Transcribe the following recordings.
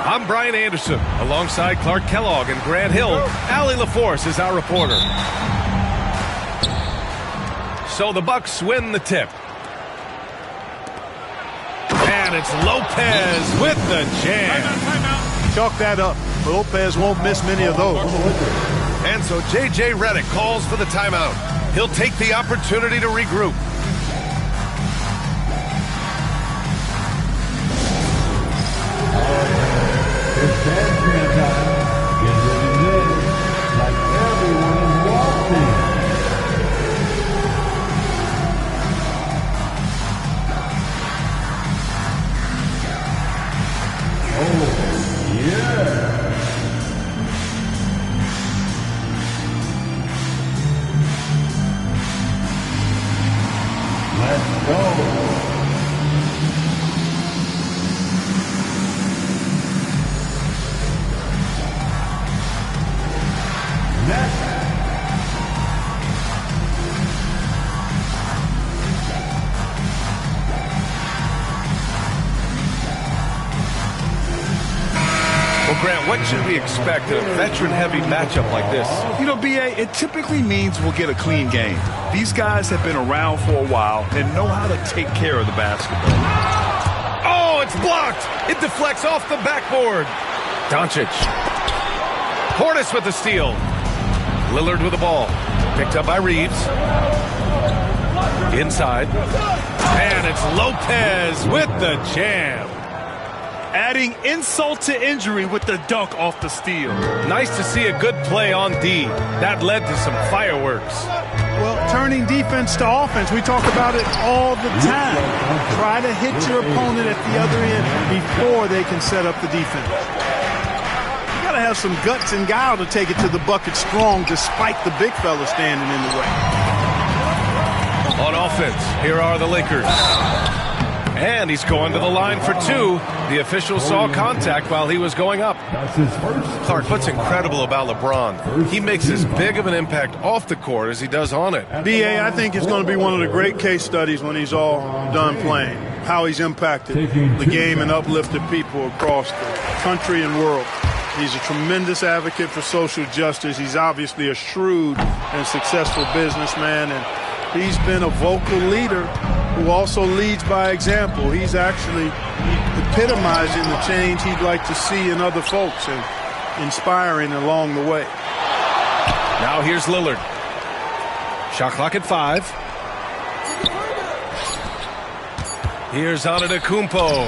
I'm Brian Anderson, alongside Clark Kellogg and Grant Hill. Allie LaForce is our reporter. So the Bucks win the tip. And it's Lopez with the jam. Chalk that up. Lopez won't miss many of those. And so J.J. Redick calls for the timeout. He'll take the opportunity to regroup. It's Badger time. Get ready to like everyone walked in. Oh, yeah. Let's go. Well, Grant, what should we expect in a veteran-heavy matchup like this? You know, B.A., it typically means we'll get a clean game. These guys have been around for a while and know how to take care of the basketball. Oh, it's blocked! It deflects off the backboard. Doncic. Portis with the steal. Lillard with the ball. Picked up by Reeves. Inside. And it's Lopez with the jam. Adding insult to injury with the dunk off the steal. Nice to see a good play on D. That led to some fireworks. Well, turning defense to offense, we talk about it all the time. Try to hit your opponent at the other end before they can set up the defense. You got to have some guts and guile to take it to the bucket strong despite the big fella standing in the way. On offense, here are the Lakers. And he's going to the line for two. The official saw contact while he was going up. Clark, what's incredible about LeBron? He makes as big of an impact off the court as he does on it. B.A., I think it's going to be one of the great case studies when he's all done playing. How he's impacted the game and uplifted people across the country and world. He's a tremendous advocate for social justice. He's obviously a shrewd and successful businessman, and he's been a vocal leader who also leads by example. He's actually epitomizing the change he'd like to see in other folks and inspiring along the way. Now here's Lillard. Shot clock at 5. Here's Antetokounmpo.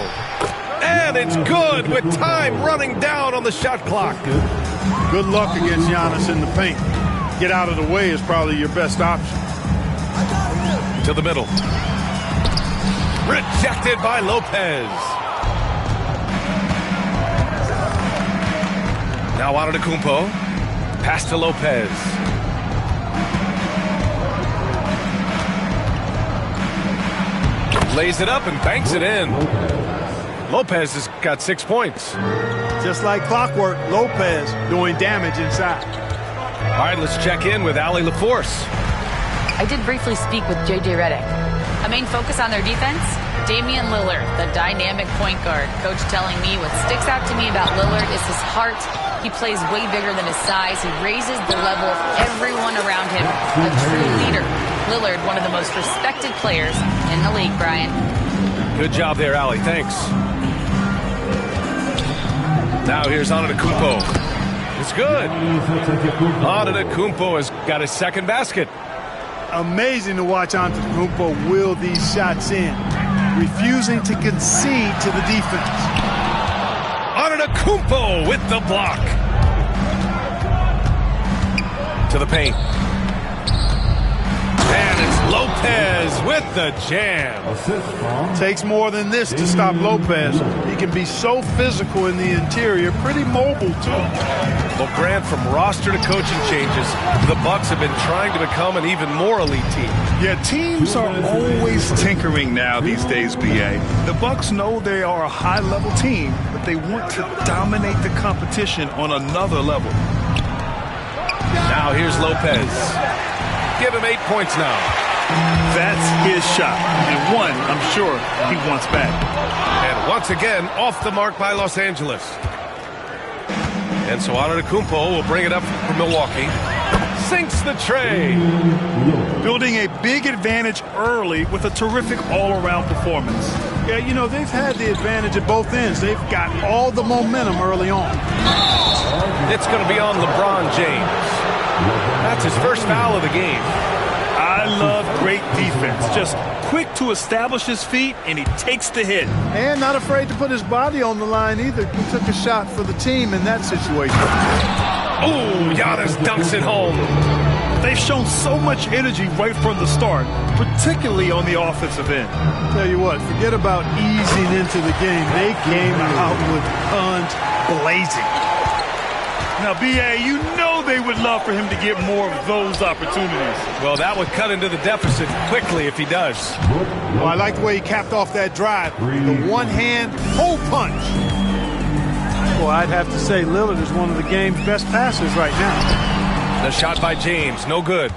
And it's good with time running down on the shot clock. Good luck against Giannis in the paint. Get out of the way is probably your best option. To the middle. Rejected by Lopez. Now Antetokounmpo. Pass to Lopez. Lays it up and banks it in. Lopez has got 6 points. Just like clockwork, Lopez doing damage inside. All right, let's check in with Allie LaForce. I did briefly speak with J.J. Redick. A main focus on their defense? Damian Lillard, the dynamic point guard. Coach telling me what sticks out to me about Lillard is his heart. He plays way bigger than his size. He raises the level of everyone around him. A true leader. Lillard, one of the most respected players in the league, Brian. Good job there, Allie. Thanks. Now here's Antetokounmpo. It's good. Antetokounmpo has got his second basket. Amazing to watch Antetokounmpo wheel these shots in, refusing to concede to the defense. Antetokounmpo with the block. To the paint. And it's Lopez with the jam. Takes more than this to stop Lopez. He can be so physical in the interior, pretty mobile too. Well, Grant, from roster to coaching changes, the Bucks have been trying to become an even more elite team. Yeah, teams are always tinkering now these days, BA. The Bucks know they are a high-level team, but they want to dominate the competition on another level. Now here's Lopez. Give him 8 points now. That's his shot, and one I'm sure he wants back. And once again, off the mark by Los Angeles. And so Antetokounmpo will bring it up for Milwaukee. Sinks the tray. Building a big advantage early with a terrific all-around performance. Yeah, you know, they've had the advantage at both ends. They've got all the momentum early on. It's going to be on LeBron James. That's his first foul of the game. I love great defense. Just quick to establish his feet, and he takes the hit. And not afraid to put his body on the line either. He took a shot for the team in that situation. Ooh, Giannis dunks it home. They've shown so much energy right from the start, particularly on the offensive end. Tell you what, forget about easing into the game. They came out with guns blazing. Now, B.A., you know they would love for him to get more of those opportunities. Well, that would cut into the deficit quickly if he does. Well, I like the way he capped off that drive. The one-hand hole punch. Well, I'd have to say Lillard is one of the game's best passers right now. The shot by James, no good.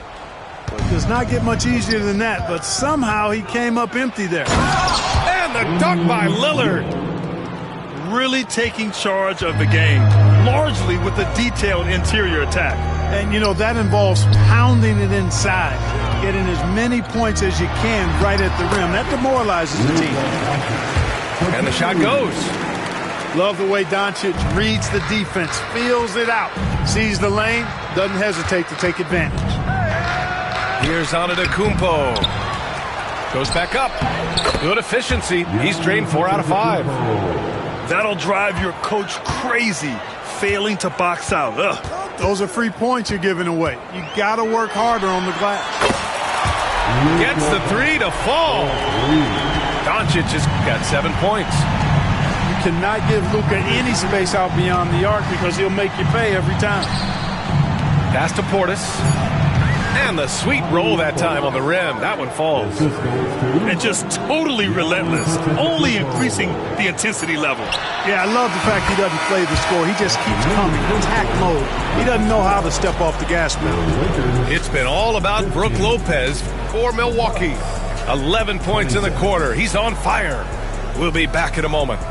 It does not get much easier than that, but somehow he came up empty there. And the dunk by Lillard. Really taking charge of the game, largely with a detailed interior attack. And, you know, that involves pounding it inside, getting as many points as you can right at the rim. That demoralizes the team. And the shot goes. Love the way Doncic reads the defense, feels it out, sees the lane, doesn't hesitate to take advantage. Here's Antetokounmpo. Goes back up. Good efficiency. He's drained 4 out of 5. That'll drive your coach crazy, failing to box out. Ugh. Those are free points you're giving away. You got to work harder on the glass. Gets the 3 to fall. Doncic has got 7 points. You cannot give Luka any space out beyond the arc because he'll make you pay every time. Pass to Portis. And the sweet roll that time on the rim. That one falls. And just totally relentless, only increasing the intensity level. Yeah, I love the fact he doesn't play the score. He just keeps coming, attack mode. He doesn't know how to step off the gas pedal. It's been all about Brook Lopez for Milwaukee. 11 points in the quarter. He's on fire. We'll be back in a moment.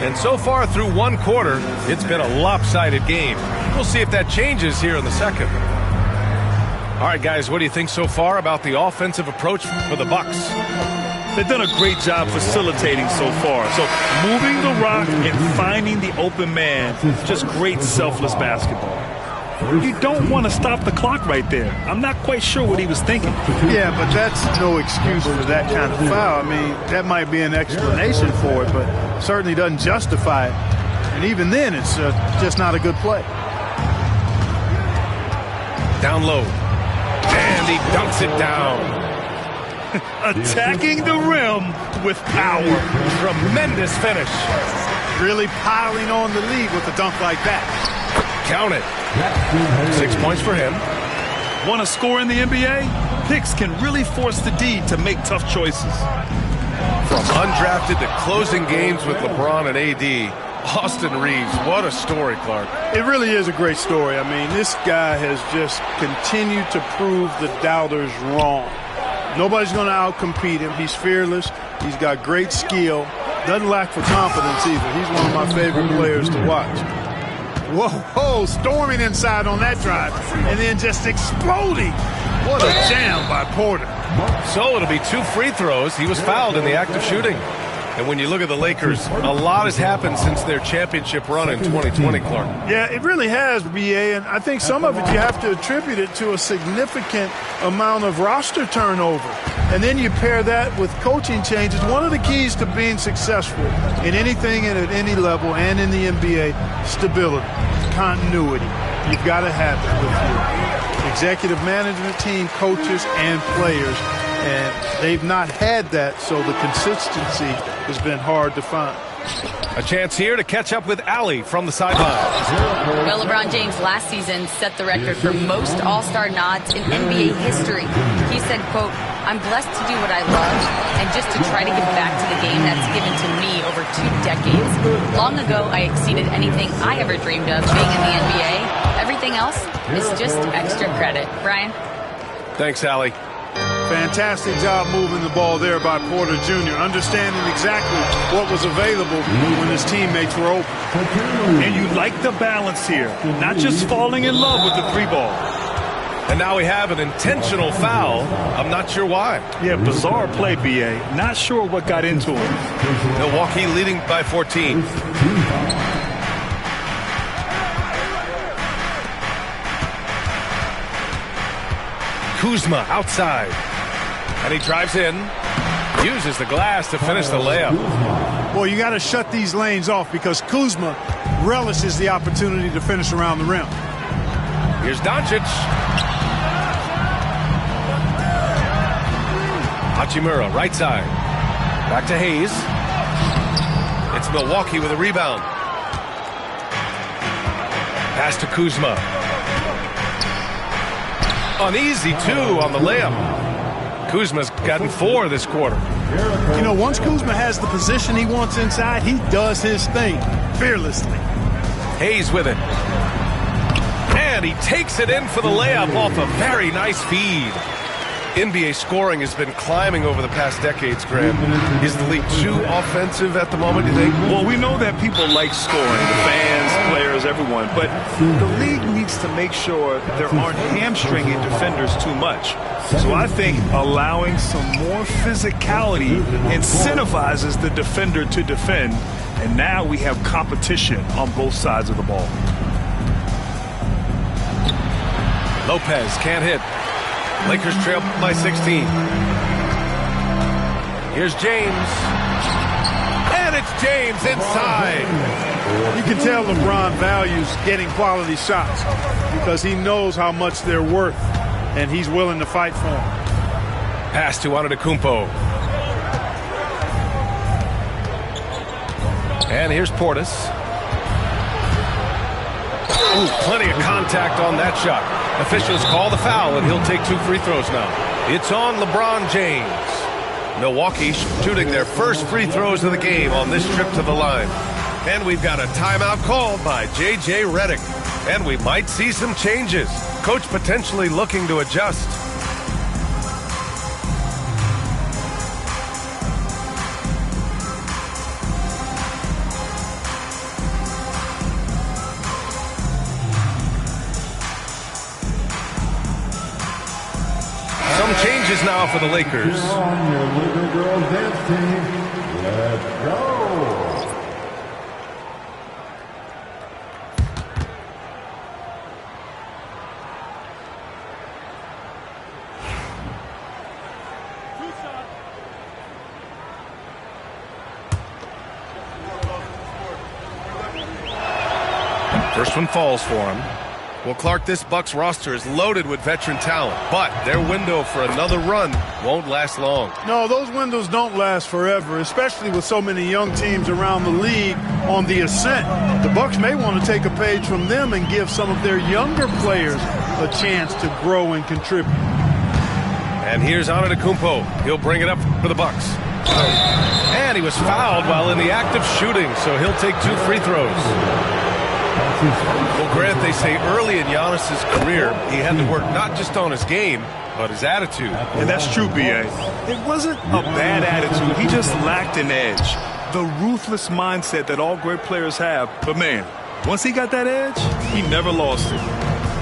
And so far through one quarter, it's been a lopsided game. We'll see if that changes here in the second. All right, guys, what do you think so far about the offensive approach for the Bucks? They've done a great job facilitating so far. So moving the rock and finding the open man, just great selfless basketball. You don't want to stop the clock right there. I'm not quite sure what he was thinking. Yeah, but that's no excuse for that kind of foul. I mean, that might be an explanation for it, but certainly doesn't justify it. And even then, it's just not a good play. Down low. And he dunks it down. Attacking the rim with power. Tremendous finish. Really piling on the lead with a dunk like that. Count it. 6 points for him. Want to score in the NBA? Picks can really force the D to make tough choices. From undrafted to closing games with LeBron and AD, Austin Reeves, what a story, Clark. It really is a great story. I mean, this guy has just continued to prove the doubters wrong. Nobody's going to outcompete him. He's fearless. He's got great skill. Doesn't lack for confidence either. He's one of my favorite players to watch. Whoa, storming inside on that drive, and then just exploding. What a jam by Porter. So it'll be 2 free throws. He was fouled in the act of shooting. And when you look at the Lakers, a lot has happened since their championship run in 2020, Clark. Yeah, it really has, B.A., and I think some of it you have to attribute it to a significant amount of roster turnover. And then you pair that with coaching changes. One of the keys to being successful in anything and at any level and in the NBA, stability. continuity. You've got to have it with your executive management team, coaches, and players. And they've not had that, so the consistency has been hard to find. A chance here to catch up with Allie from the sidelines. Well, LeBron James last season set the record for most All-Star nods in NBA history. He said, quote, "I'm blessed to do what I love and just to try to give back to the game that's given to me over 2 decades. Long ago, I exceeded anything I ever dreamed of being in the NBA. Everything else is just extra credit." Brian? Thanks, Allie. Fantastic job moving the ball there by Porter Jr., understanding exactly what was available when his teammates were open. And you like the balance here, not just falling in love with the 3-ball. And now we have an intentional foul. I'm not sure why. Yeah, bizarre play, B.A. Not sure what got into him. Milwaukee leading by 14. Kuzma outside. And he drives in, uses the glass to finish the layup. Boy, you got to shut these lanes off because Kuzma relishes the opportunity to finish around the rim. Here's Doncic. Hachimura, right side. Back to Hayes. It's Milwaukee with a rebound. Pass to Kuzma. Uneasy, too, on the layup. Kuzma's gotten 4 this quarter. You know, once Kuzma has the position he wants inside, he does his thing fearlessly. Hayes with it. And he takes it in for the layup off a very nice feed. NBA scoring has been climbing over the past decades, Graham. Is the league too offensive at the moment, do you think? Well, we know that people like scoring, the fans, players, everyone, but the league needs to make sure there aren't hamstringing defenders too much. So I think allowing some more physicality incentivizes the defender to defend, and now we have competition on both sides of the ball. Lopez can't hit. Lakers trail by 16. Here's James. And it's James inside. You can tell LeBron values getting quality shots because he knows how much they're worth, and he's willing to fight for them. Pass to Antetokounmpo. And here's Portis. Ooh, plenty of contact on that shot. Officials call the foul, and he'll take 2 free throws now. It's on LeBron James. Milwaukee shooting their first free throws of the game on this trip to the line. And we've got a timeout called by J.J. Redick. And we might see some changes. Coach potentially looking to adjust. Some changes now for the Lakers. On your Laker girls dance team. Let's go. First one falls for him. Well, Clark, this Bucks roster is loaded with veteran talent, but their window for another run won't last long. No, those windows don't last forever, especially with so many young teams around the league on the ascent. The Bucks may want to take a page from them and give some of their younger players a chance to grow and contribute. And here's Antetokounmpo. He'll bring it up for the Bucks. And he was fouled while in the act of shooting, so he'll take 2 free throws. Well, Grant, they say early in Giannis's career, he had to work not just on his game, but his attitude. And that's true, B.A. It wasn't a bad attitude. He just lacked an edge. The ruthless mindset that all great players have. But, man, once he got that edge, he never lost it.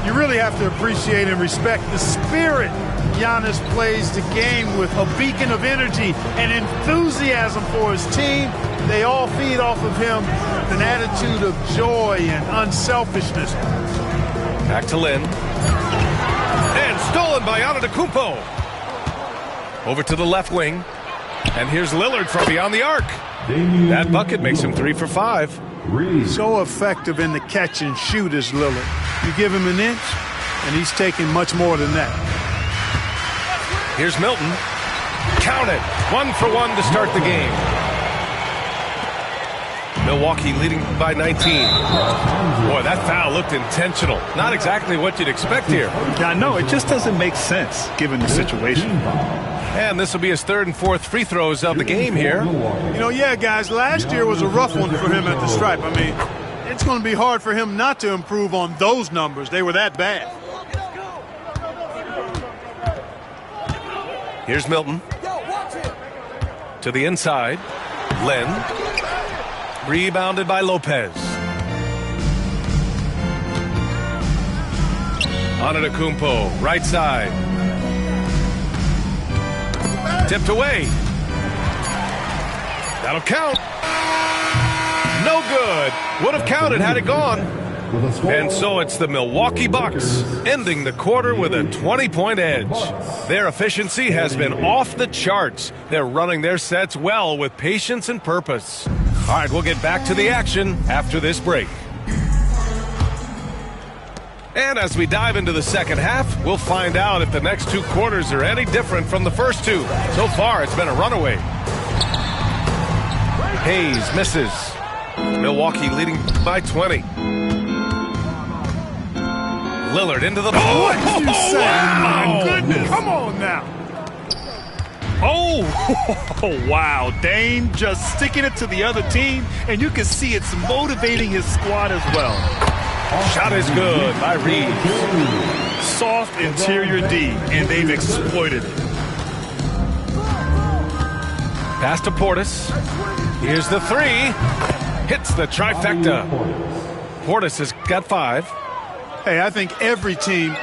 You really have to appreciate and respect the spirit Giannis plays the game with, a beacon of energy and enthusiasm for his team. They all feed off of him with an attitude of joy and unselfishness. Back to Lin. And stolen by Antetokounmpo. Over to the left wing. And here's Lillard from beyond the arc. That bucket makes him 3 for 5. So effective in the catch and shoot is Lillard. You give him an inch, and he's taking much more than that. Here's Milton. Count it. 1 for 1 to start the game. Milwaukee leading by 19. Boy, that foul looked intentional. Not exactly what you'd expect here. Yeah, no, it just doesn't make sense given the situation. And this will be his 3rd and 4th free throws of the game here. You know, yeah, guys, last year was a rough one for him at the stripe. I mean, it's going to be hard for him not to improve on those numbers. They were that bad. Here's Milton. To the inside. Len. Rebounded by Lopez. Antetokounmpo, right side. Tipped away. That'll count. No good. Would have counted had it gone. And so it's the Milwaukee Bucks ending the quarter with a 20-point edge. Their efficiency has been off the charts. They're running their sets well with patience and purpose. All right, we'll get back to the action after this break. And as we dive into the second half, we'll find out if the next 2 quarters are any different from the first 2. So far, it's been a runaway. Hayes misses. Milwaukee leading by 20. Lillard into the ball. What did you say? Wow. My goodness. Come on now. Oh, wow. Dame just sticking it to the other team, and you can see it's motivating his squad as well. Shot is good by Reeves. Soft interior D, and they've exploited it. Pass to Portis. Here's the 3. Hits the trifecta. Portis has got 5. Hey, I think every team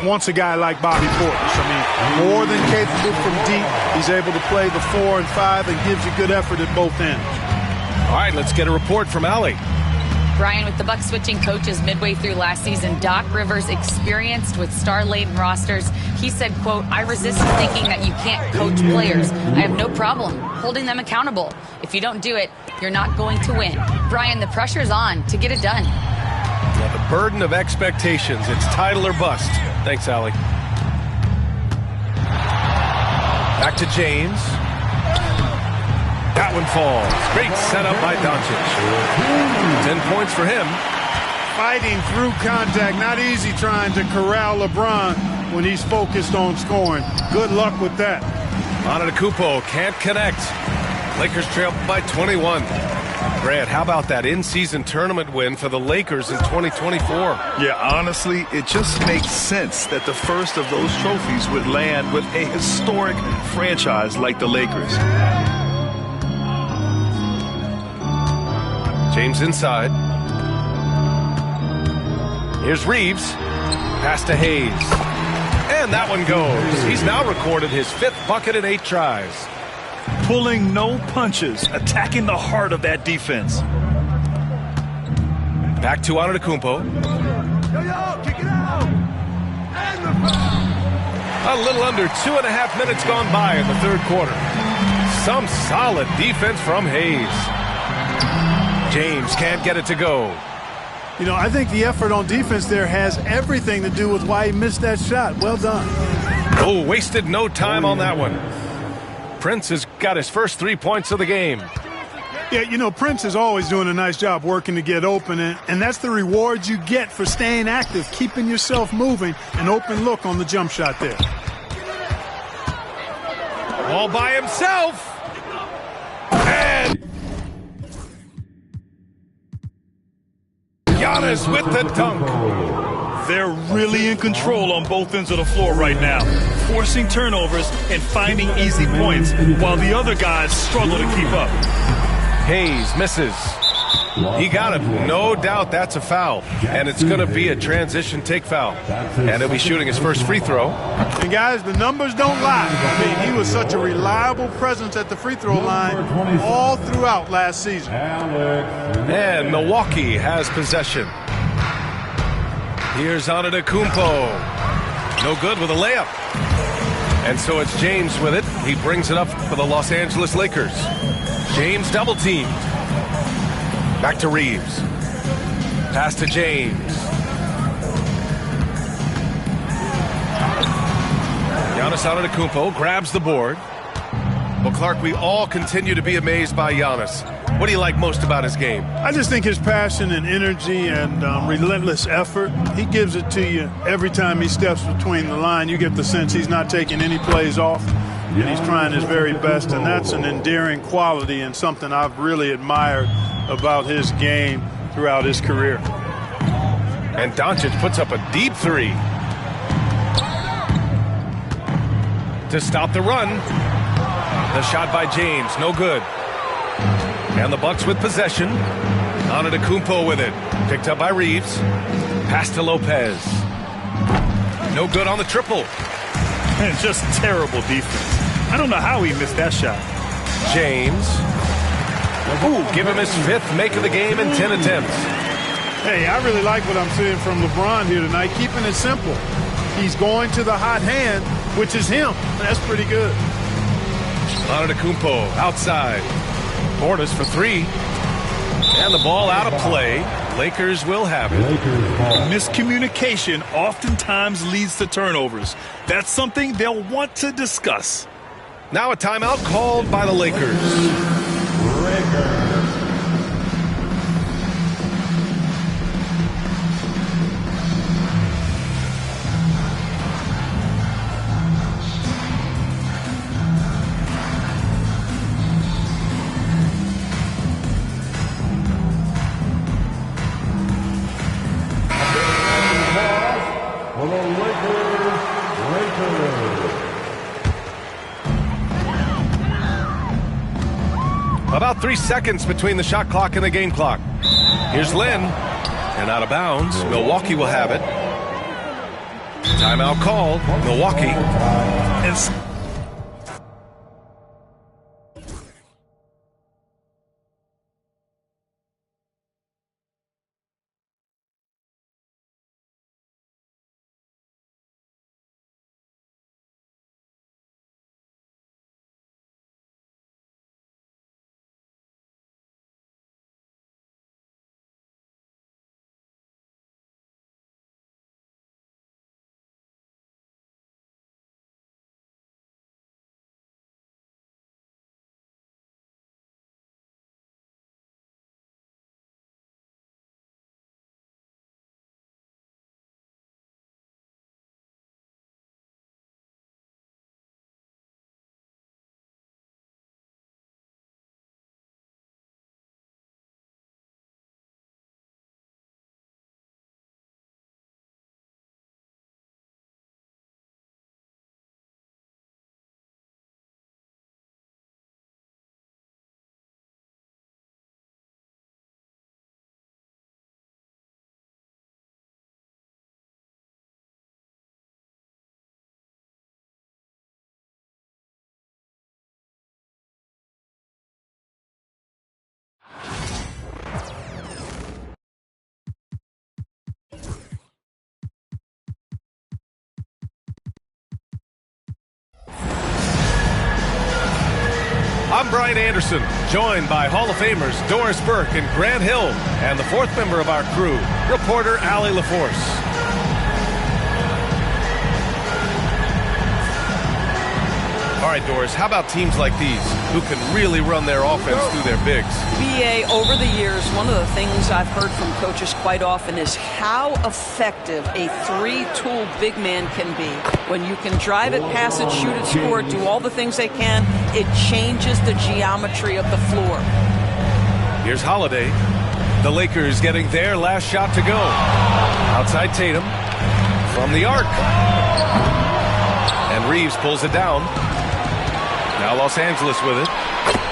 wants a guy like Bobby Portis. I mean, more than capable from deep. He's able to play the 4 and 5 and gives you good effort at both ends. All right, let's get a report from Allie. Brian, with the Bucks switching coaches midway through last season, Doc Rivers experienced with star-laden rosters. He said, quote, "I resist thinking that you can't coach players. I have no problem holding them accountable. If you don't do it, you're not going to win." Brian, the pressure's on to get it done. Yeah, the burden of expectations. It's title or bust. Thanks, Allie. Back to James. That one falls. Great setup by Doncic. 10 points for him. Fighting through contact. Not easy trying to corral LeBron when he's focused on scoring. Good luck with that. Antetokounmpo can't connect. Lakers trail by 21. Brad, how about that in-season tournament win for the Lakers in 2024? Yeah, honestly, it just makes sense that the first of those trophies would land with a historic franchise like the Lakers. James inside. Here's Reeves. Pass to Hayes. And that one goes. He's now recorded his 5th bucket in 8 tries. Pulling no punches, attacking the heart of that defense. Back to Antetokounmpo. A little under 2.5 minutes gone by in the 3rd quarter. Some solid defense from Hayes. James can't get it to go. You know, I think the effort on defense there has everything to do with why he missed that shot. Well done. Oh, wasted no time on that one. Prince has got his first 3 points of the game. Yeah, you know, Prince is always doing a nice job working to get open, and that's the reward you get for staying active, keeping yourself moving, an open look on the jump shot there. All by himself. And Giannis with the dunk. They're really in control on both ends of the floor right now, forcing turnovers and finding easy points while the other guys struggle to keep up. Hayes misses. He got him. No doubt that's a foul. And it's going to be a transition take foul. And he'll be shooting his first free throw. And guys, the numbers don't lie. I mean, he was such a reliable presence at the free throw line all throughout last season. And Milwaukee has possession. Here's Antetokounmpo. No good with a layup. And so it's James with it. He brings it up for the Los Angeles Lakers. James double teamed. Back to Reeves. Pass to James. Giannis Antetokounmpo grabs the board. Well, Clark, we all continue to be amazed by Giannis. What do you like most about his game? I just think his passion and energy and relentless effort, he gives it to you every time he steps between the line. You get the sense he's not taking any plays off, and he's trying his very best, and that's an endearing quality and something I've really admired about his game throughout his career. And Doncic puts up a deep three to stop the run. The shot by James, no good. And the Bucks with possession. Antetokounmpo with it. Picked up by Reeves. Pass to Lopez. No good on the triple. And just terrible defense. I don't know how he missed that shot. James. Ooh, give him his 5th make of the game in 10 attempts. Hey, I really like what I'm seeing from LeBron here tonight, keeping it simple. He's going to the hot hand, which is him. That's pretty good. Antetokounmpo outside. Portis for 3. And the ball out of play. Lakers will have it. Miscommunication oftentimes leads to turnovers. That's something they'll want to discuss. Now a timeout called by the Lakers. About 3 seconds between the shot clock and the game clock. Here's Lynn. And out of bounds. Milwaukee will have it. Timeout called. Milwaukee. I'm Brian Anderson, joined by Hall of Famers Doris Burke and Grant Hill, and the 4th member of our crew, reporter Allie LaForce. All right, Doris, how about teams like these who can really run their offense through their bigs? BA, over the years, one of the things I've heard from coaches quite often is how effective a 3-tool big man can be. When you can drive it, pass it, shoot it, score it, do all the things they can, it changes the geometry of the floor. Here's Holiday. The Lakers getting their last shot to go. Outside Tatum. From the arc. And Reeves pulls it down. Now Los Angeles with it.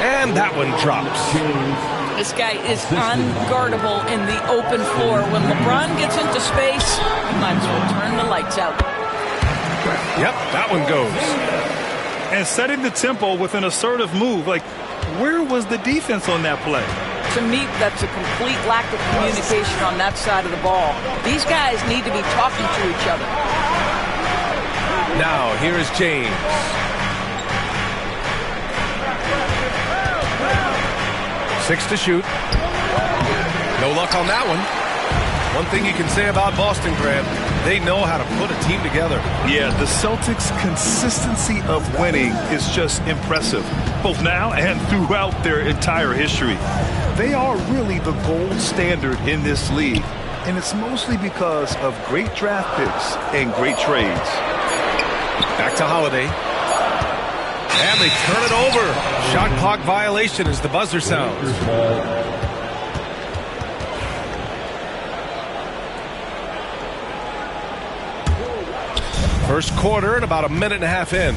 And that one drops. This guy is unguardable in the open floor. When LeBron gets into space, you might as well turn the lights out. Yep, that one goes. And setting the tempo with an assertive move. Like, where was the defense on that play? To me, that's a complete lack of communication on that side of the ball. These guys need to be talking to each other. Now, here is James. Six to shoot. No luck on that one. One thing you can say about Boston, Grant, they know how to put a team together. Yeah, the Celtics' consistency of winning is just impressive, both now and throughout their entire history. They are really the gold standard in this league, and it's mostly because of great draft picks and great trades. Back to Holiday. And they turn it over. Shot clock violation as the buzzer sounds. First quarter and about a minute and a half in.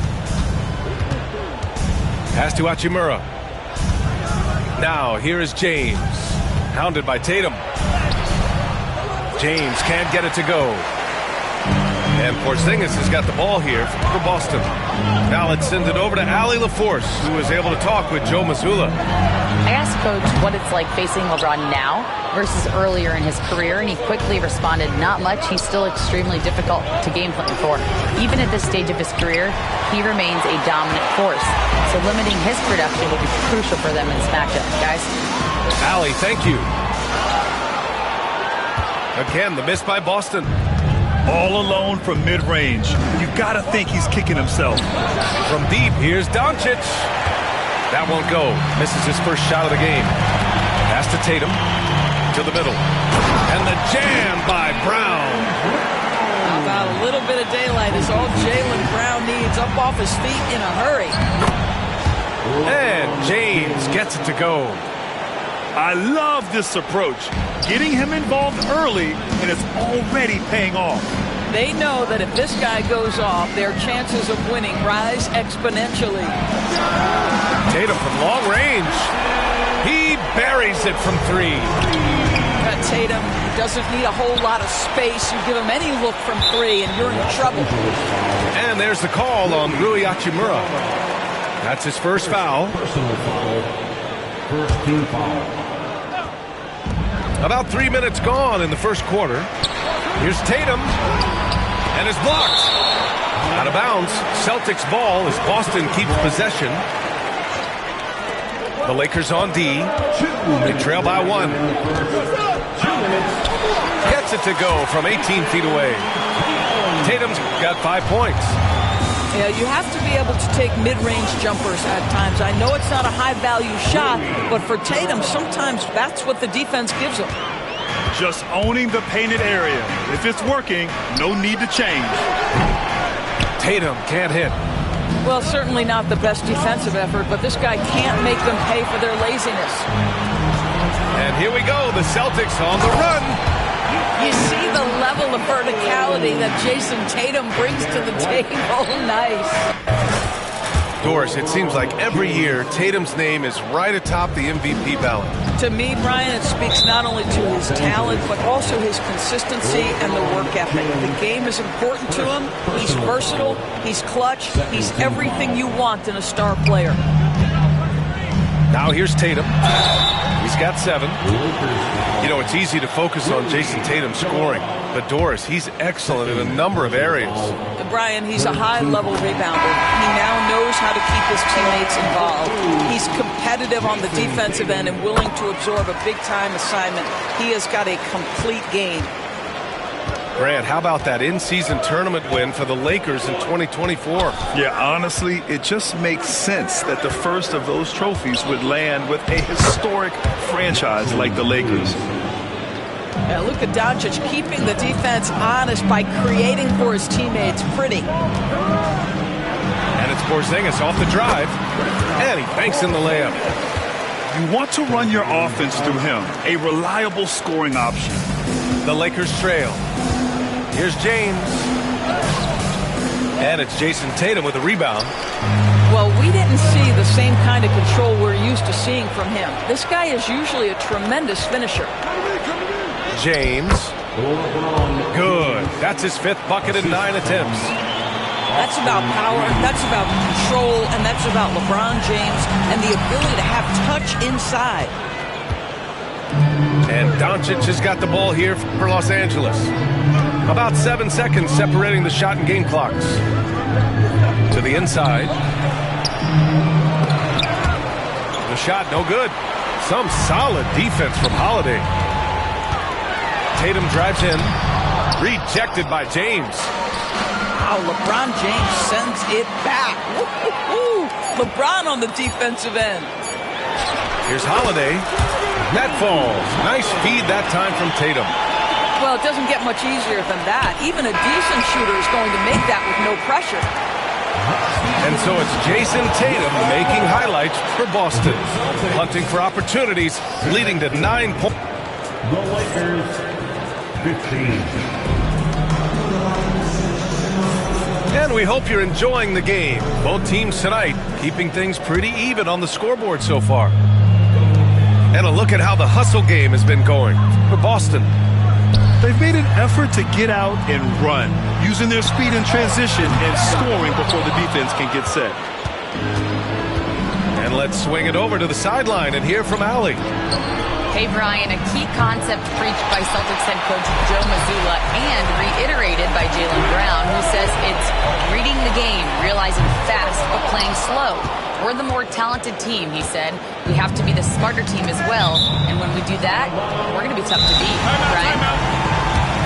Pass to Hachimura. Now here is James. Hounded by Tatum. James can't get it to go. And Porzingis has got the ball here for Boston. Now let's send it over to Allie LaForce, who was able to talk with Joe Mazzulla. I asked Coach what it's like facing LeBron now versus earlier in his career, and he quickly responded, not much. He's still extremely difficult to game plan for. Even at this stage of his career, he remains a dominant force. So limiting his production will be crucial for them in this matchup, guys. Allie, thank you. Again, the miss by Boston. All alone from mid-range. You gotta think he's kicking himself. From deep, here's Doncic. That won't go. Misses his first shot of the game. Pass to Tatum. To the middle. And the jam by Brown. How about a little bit of daylight is all Jaylen Brown needs. Up off his feet in a hurry. And James gets it to go. I love this approach. Getting him involved early, and it's already paying off. They know that if this guy goes off, their chances of winning rise exponentially. Tatum from long range. He buries it from three. Tatum doesn't need a whole lot of space. You give him any look from three, and you're in trouble. And there's the call on Rui Hachimura. That's his first foul. Personal foul. First team foul. About 3 minutes gone in the first quarter. Here's Tatum. And it's blocked. Out of bounds. Celtics ball as Boston keeps possession. The Lakers on D. They trail by one. Gets it to go from 18 feet away. Tatum's got 5 points. Yeah, you have to be able to take mid-range jumpers at times. I know it's not a high-value shot, but for Tatum, sometimes that's what the defense gives him. Just owning the painted area. If it's working, no need to change. Tatum can't hit. Well, certainly not the best defensive effort, but this guy can't make them pay for their laziness. And here we go, the Celtics on the run. You see the level of verticality that Jason Tatum brings to the table. Nice. Doris, it seems like every year Tatum's name is right atop the MVP ballot. To me, Brian, it speaks not only to his talent, but also his consistency and the work ethic. The game is important to him. He's versatile. He's clutch. He's everything you want in a star player. Now here's Tatum. He's got 7. You know, it's easy to focus on Jason Tatum scoring, but Doris, he's excellent in a number of areas. Brian, he's a high-level rebounder. He now knows how to keep his teammates involved. He's competitive on the defensive end and willing to absorb a big-time assignment. He has got a complete game. Grant, how about that in-season tournament win for the Lakers in 2024? Yeah, honestly, it just makes sense that the first of those trophies would land with a historic franchise like the Lakers. Yeah, look at Doncic keeping the defense honest by creating for his teammates. Pretty. And it's Porzingis off the drive, and he banks in the layup. You want to run your offense through him, a reliable scoring option. The Lakers trail. Here's James. And it's Jason Tatum with a rebound. Well, we didn't see the same kind of control we're used to seeing from him. This guy is usually a tremendous finisher. James. Good. That's his 5th bucket in 9 attempts. That's about power, that's about control, and that's about LeBron James and the ability to have touch inside. And Doncic has got the ball here for Los Angeles. About 7 seconds separating the shot and game clocks. To the inside. The shot, no good. Some solid defense from Holiday. Tatum drives in. Rejected by James. Wow, LeBron James sends it back. Woo-hoo-hoo. LeBron on the defensive end. Here's Holiday. Net falls. Nice feed that time from Tatum. Well, it doesn't get much easier than that. Even a decent shooter is going to make that with no pressure. And so it's Jason Tatum making highlights for Boston. Hunting for opportunities, leading to 9 points. The Lakers, 15. And we hope you're enjoying the game. Both teams tonight keeping things pretty even on the scoreboard so far. And a look at how the hustle game has been going for Boston. They've made an effort to get out and run, using their speed in transition and scoring before the defense can get set. And let's swing it over to the sideline and hear from Allie. Hey, Brian, a key concept preached by Celtics head coach Joe Mazzulla and reiterated by Jaylen Brown, who says it's reading the game, realizing fast but playing slow. We're the more talented team, he said. We have to be the smarter team as well. And when we do that, we're going to be tough to beat. Brian?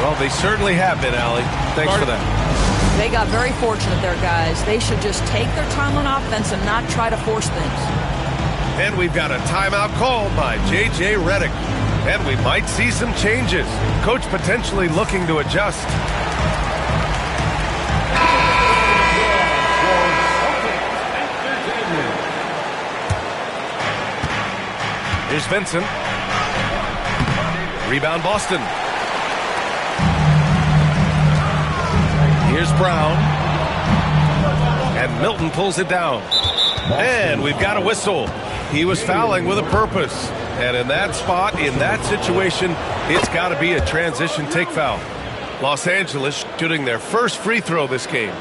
Well, they certainly have been, Allie. Thanks for that. They got very fortunate there, guys. They should just take their time on offense and not try to force things. And we've got a timeout called by J.J. Redick. And we might see some changes. Coach potentially looking to adjust. Here's Vincent. Rebound Boston. Here's Brown. And Milton pulls it down. And we've got a whistle. He was fouling with a purpose. And in that spot, in that situation, it's got to be a transition take foul. Los Angeles shooting their first free throw this game.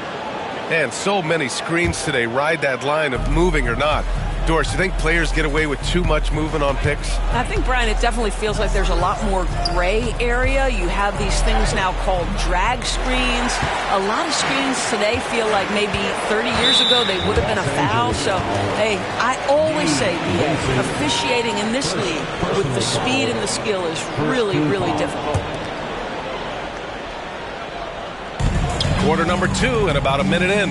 And so many screens today ride that line of moving or not. Doris, you think players get away with too much movement on picks? I think, Brian, it definitely feels like there's a lot more gray area. You have these things now called drag screens. A lot of screens today feel like maybe 30 years ago they would have been a foul. So, hey, I always say, officiating in this league with the speed and the skill is really, really difficult. Quarter number 2 and about a minute in.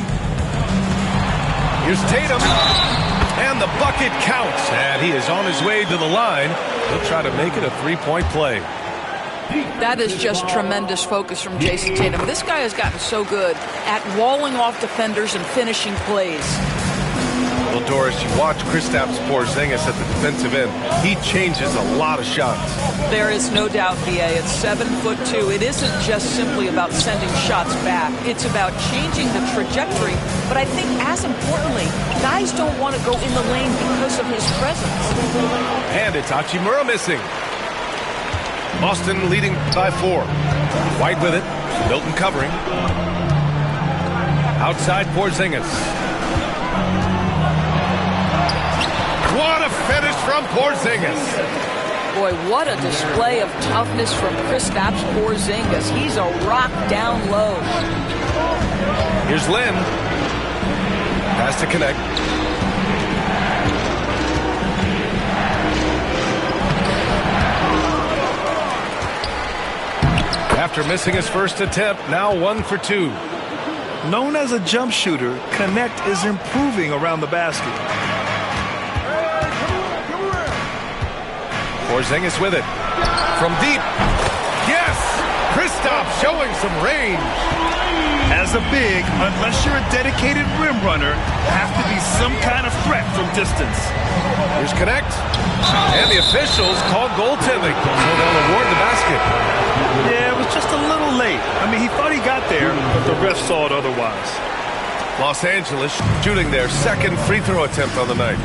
Here's Tatum. And the bucket counts. And he is on his way to the line. He'll try to make it a three-point play. That is just tremendous focus from Jason Tatum. This guy has gotten so good at walling off defenders and finishing plays. Well, Doris, you watch Kristaps Porzingis at the defensive end. He changes a lot of shots. There is no doubt, VA. It's 7'2". It isn't just simply about sending shots back. It's about changing the trajectory. But I think as importantly, guys don't want to go in the lane because of his presence. And it's Hachimura missing. Boston leading by 4. White with it. Milton covering. Outside Porzingis. What a finish from Porzingis. Boy, what a display of toughness from Kristaps Porzingis. He's a rock down low. Here's Lynn. Has to connect. After missing his first attempt, now 1 for 2. Known as a jump shooter, Connect is improving around the basket. Porzingis with it. From deep. Yes! Kristaps showing some range. As a big, unless you're a dedicated rim runner, have to be some kind of threat from distance. Here's Connect. And the officials called goaltending, so they'll award the basket. Yeah, it was just a little late. I mean, he thought he got there, but the ref saw it otherwise. Los Angeles shooting their second free throw attempt on the night.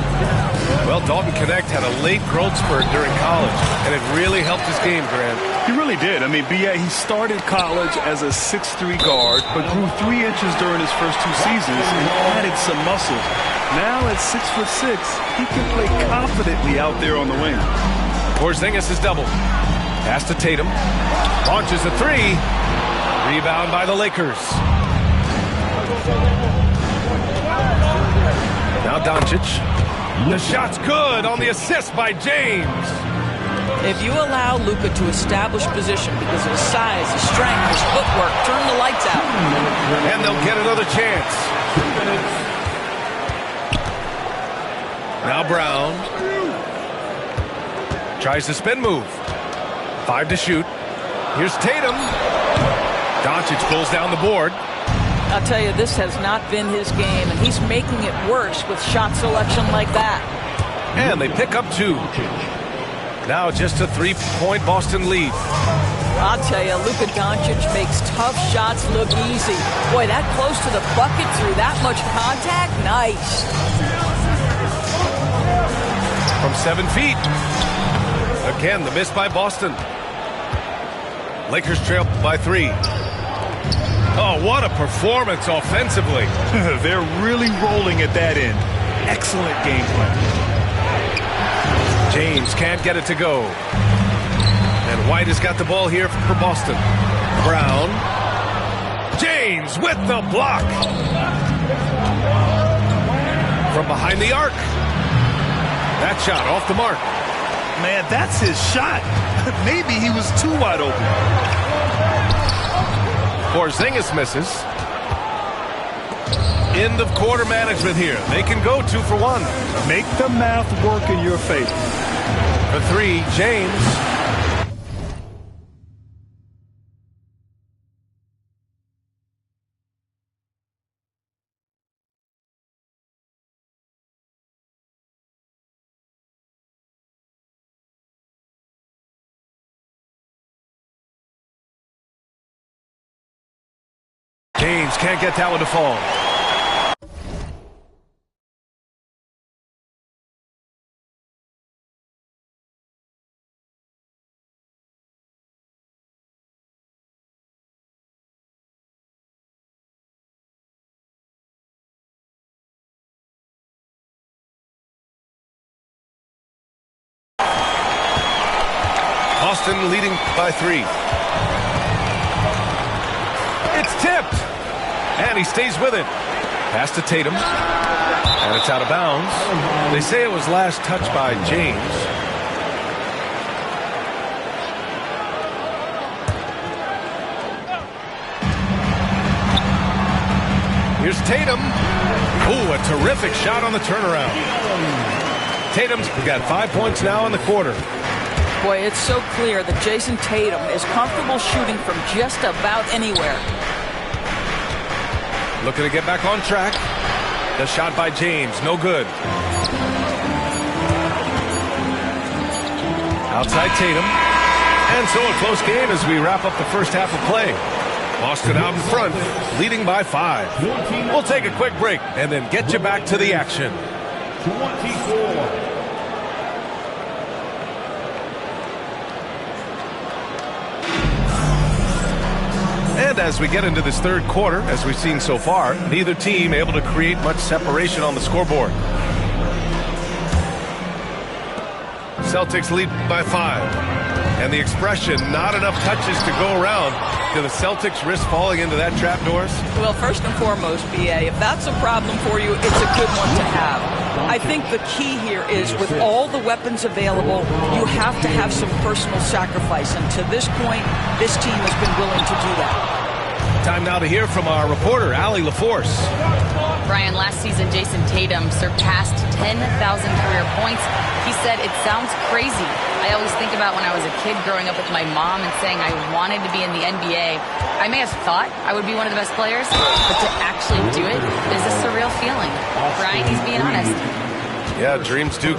Well, Dalton Connect had a late growth spurt during college, and it really helped his game, Grant. He really did. I mean, he started college as a 6'3" guard, but grew 3 inches during his first 2 seasons and added some muscle. Now at 6'6", he can play confidently out there on the wing. Porzingis is doubled. Pass to Tatum. Launches a 3. Rebound by the Lakers. Now Doncic. The shot's good on the assist by James. If you allow Luka to establish position because of his size, his strength, his footwork, turn the lights out. And they'll get another chance. Now Brown. Tries the spin move. 5 to shoot. Here's Tatum. Doncic pulls down the board. I'll tell you, this has not been his game, and he's making it worse with shot selection like that. And they pick up 2. Now just a 3-point Boston lead. I'll tell you, Luka Doncic makes tough shots look easy. Boy, that close to the bucket through that much contact, nice. From 7 feet. Again, the miss by Boston. Lakers trail by 3. Oh, what a performance offensively. They're really rolling at that end. Excellent game plan. James can't get it to go. And White has got the ball here for Boston. Brown. James with the block. From behind the arc. That shot off the mark. Man, that's his shot. Maybe he was too wide open. Porzingis misses. End of quarter management here. They can go 2 for 1. Make the math work in your favor. For 3, James. James can't get that one to fall. Boston leading by 3. It's tipped. And he stays with it. Pass to Tatum. And it's out of bounds. They say it was last touched by James. Here's Tatum. Ooh, a terrific shot on the turnaround. Tatum's got 5 points now in the quarter. Boy, it's so clear that Jason Tatum is comfortable shooting from just about anywhere. Looking to get back on track. The shot by James, no good. Outside Tatum. And so a close game as we wrap up the first half of play. Boston out in front, leading by 5. We'll take a quick break and then get you back to the action. 24. And as we get into this third quarter, as we've seen so far, neither team able to create much separation on the scoreboard. Celtics lead by 5. And the expression, not enough touches to go around. Do the Celtics risk falling into that trap, Doris? Well, first and foremost, BA, if that's a problem for you, it's a good one to have. I think the key here is with all the weapons available, you have to have some personal sacrifice. And to this point, this team has been willing to do that. Time now to hear from our reporter, Allie LaForce. Brian, last season, Jason Tatum surpassed 10,000 career points. He said, it sounds crazy. I always think about when I was a kid growing up with my mom and saying I wanted to be in the NBA. I may have thought I would be one of the best players, but to actually do it is a surreal feeling. Brian, he's being honest. Yeah, dreams do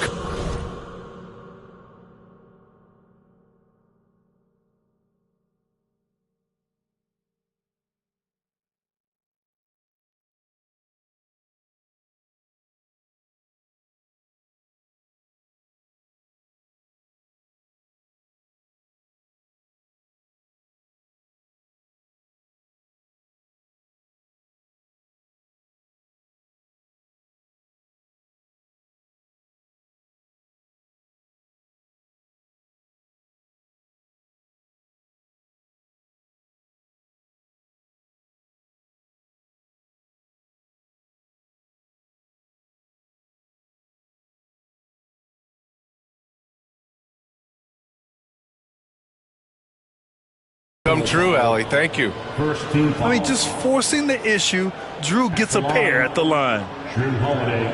Come true, Allie. Thank you. First team foul. I mean, just forcing the issue. Drew gets a pair at the line. Drew Holiday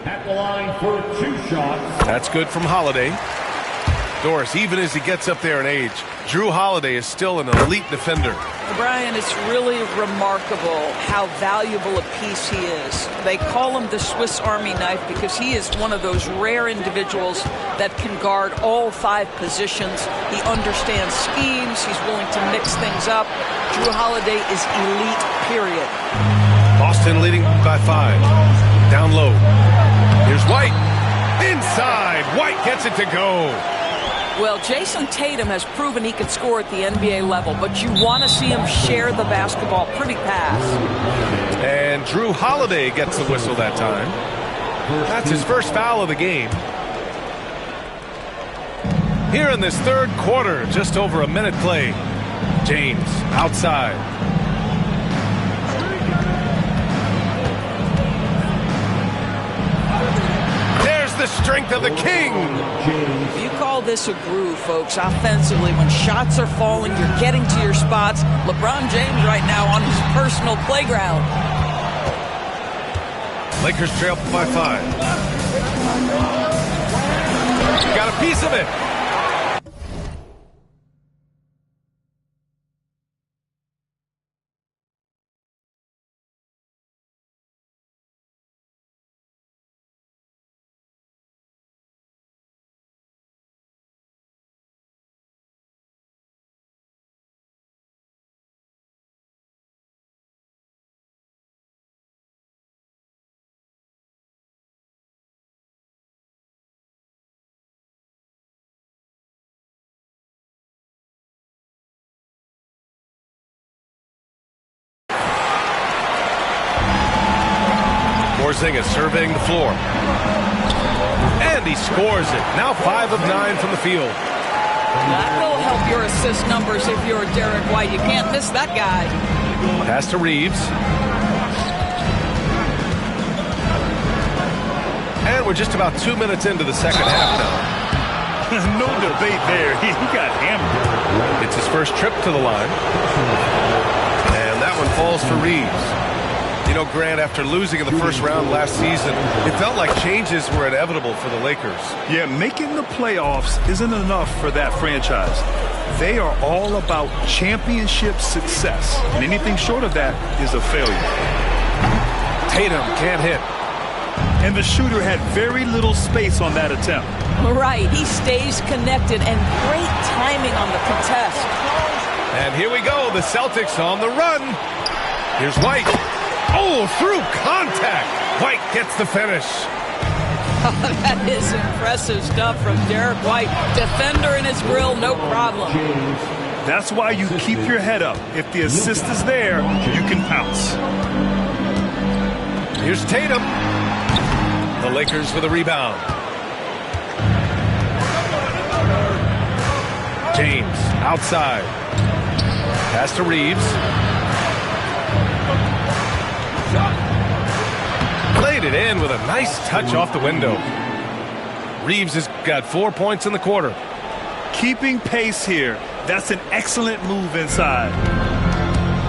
at the line for 2 shots. That's good from Holiday. Doris, even as he gets up there in age, Drew Holiday is still an elite defender. Brian, it's really remarkable how valuable a piece he is. They call him the Swiss Army knife because he is one of those rare individuals that can guard all 5 positions. He understands schemes. He's willing to mix things up. Drew Holiday is elite, period. Boston leading by 5. Down low. Here's White. Inside. White gets it to go. Well, Jason Tatum has proven he can score at the NBA level, but you want to see him share the basketball pretty fast. And Drew Holiday gets the whistle that time. That's his first foul of the game. Here in this third quarter, just over a minute play. James outside. There's the strength of the king. You call this a groove, folks. Offensively, when shots are falling, you're getting to your spots. LeBron James right now on his personal playground. Lakers trail by 5. Got a piece of it. Porzingis surveying the floor. And he scores it. Now 5 of 9 from the field. That will help your assist numbers if you're Derek White. You can't miss that guy. Pass to Reeves. And we're just about 2 minutes into the second half now. No debate there. He got hammered. It's his first trip to the line. And that one falls for Reeves. You know, Grant, after losing in the first round last season, it felt like changes were inevitable for the Lakers. Yeah, making the playoffs isn't enough for that franchise. They are all about championship success, and anything short of that is a failure. Tatum can't hit. And the shooter had very little space on that attempt. Right, he stays connected, and great timing on the contest. And here we go, the Celtics on the run. Here's White. Oh, through contact. White gets the finish. That is impressive stuff from Derek White. Defender in his grill, no problem. That's why you keep your head up. If the assist is there, you can pounce. Here's Tatum. The Lakers with a rebound. James outside. Pass to Reeves. Played it in with a nice touch off the window. Reeves has got 4 points in the quarter. Keeping pace here. That's an excellent move inside.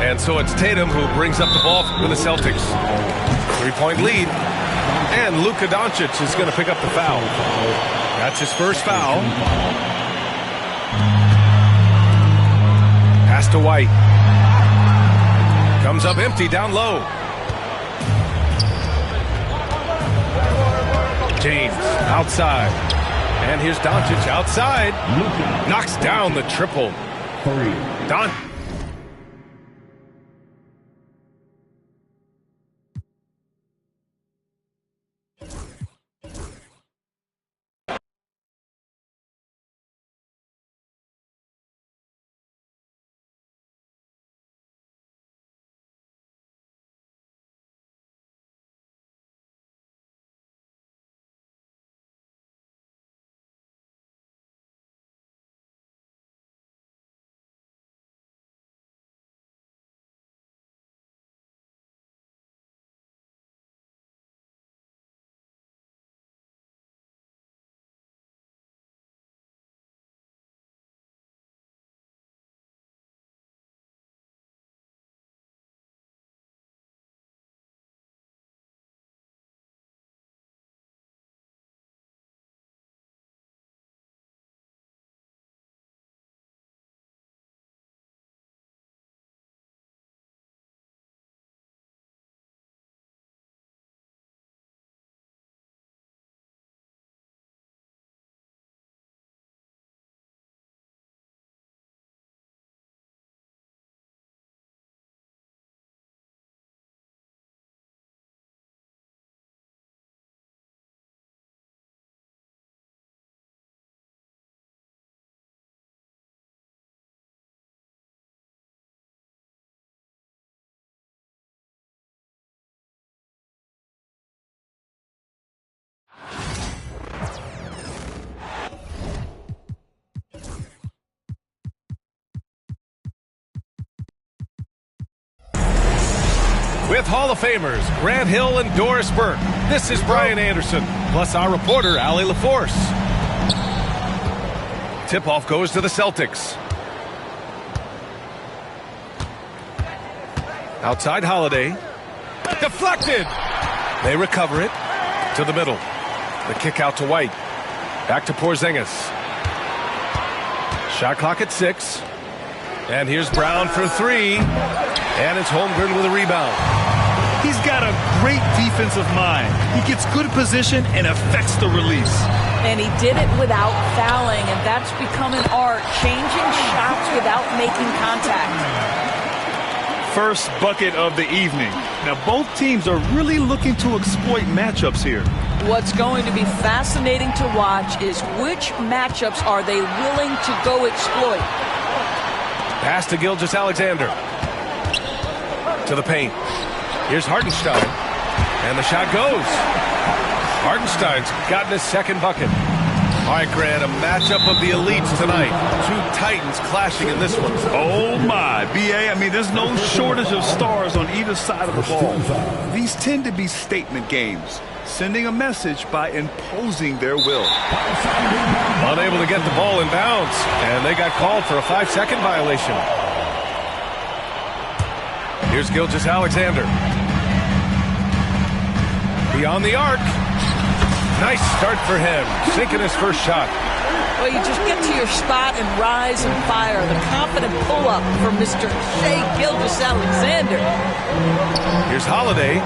And so it's Tatum who brings up the ball for the Celtics. 3-point lead. And Luka Doncic is going to pick up the foul. That's his first foul. Pass to White. Comes up empty down low. James outside. And here's Doncic outside. Knocks down the triple. Don. With Hall of Famers Grant Hill and Doris Burke, this is Brian Anderson, plus our reporter, Allie LaForce. Tip-off goes to the Celtics. Outside Holiday. Deflected! They recover it to the middle. The kick out to White. Back to Porzingis. Shot clock at 6. And here's Brown for 3. And it's Holmgren with a rebound. He's got a great defensive mind. He gets good position and affects the release. And he did it without fouling, and that's become an art, changing shots without making contact. First bucket of the evening. Now, both teams are really looking to exploit matchups here. What's going to be fascinating to watch is which matchups are they willing to go exploit. Pass to Gilgeous-Alexander. To the paint. Here's Hartenstein. And the shot goes. Hartenstein's gotten his second bucket. All right, Grant, a matchup of the elites tonight. Two titans clashing in this one. Oh, my. B.A., I mean, there's no shortage of stars on either side of the ball. These tend to be statement games, sending a message by imposing their will. Unable to get the ball in bounds, and they got called for a 5-second violation. Here's Gilgeous-Alexander. Beyond the arc. Nice start for him, sinking his first shot. Well, you just get to your spot and rise and fire. The confident pull-up for Mr. Shai Gilgeous-Alexander. Here's Holiday.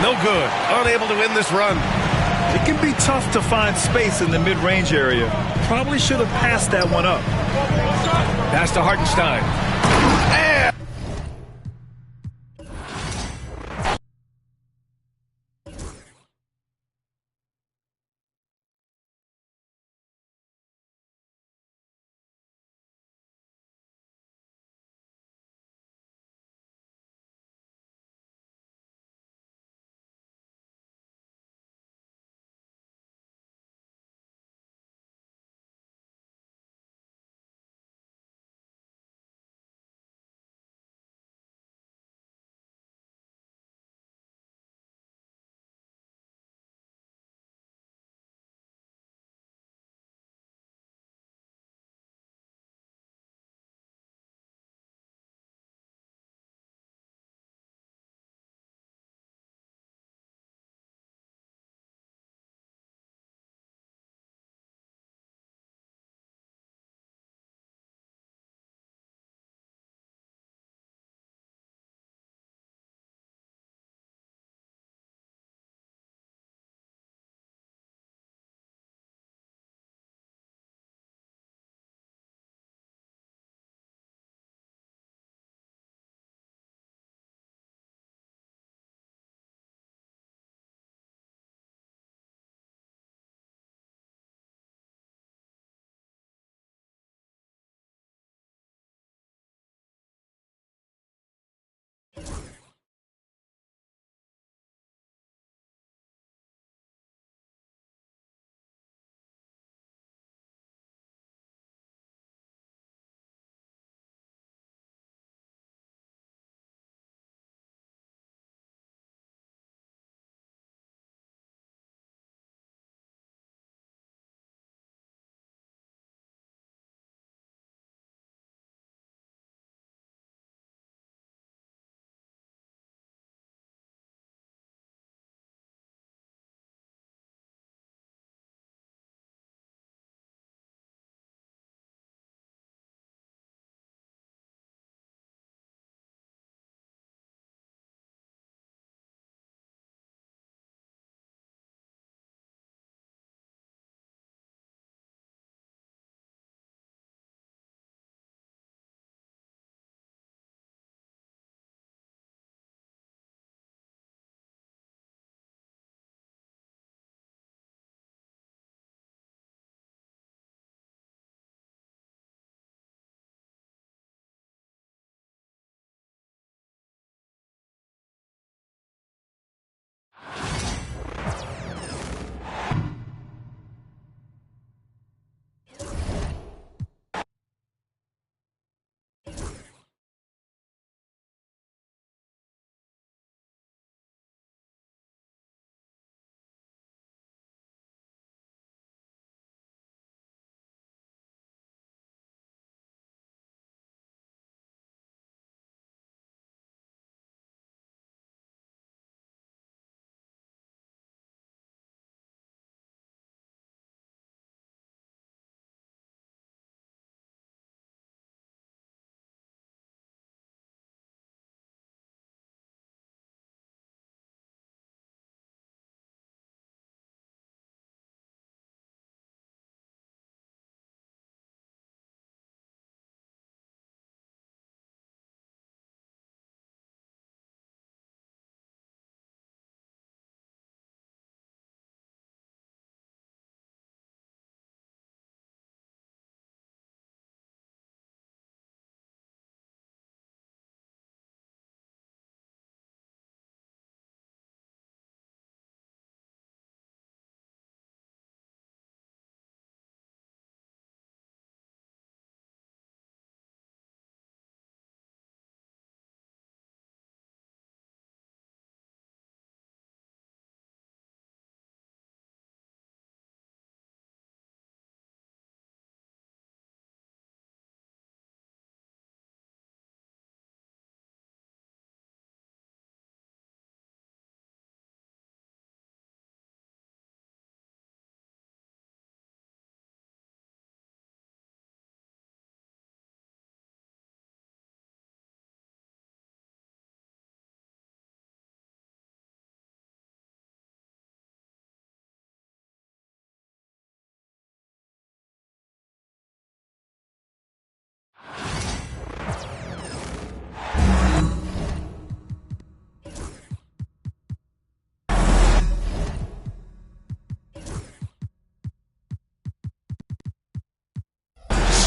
No good. Unable to win this run. It can be tough to find space in the mid-range area. Probably should have passed that one up. Pass to Hartenstein. And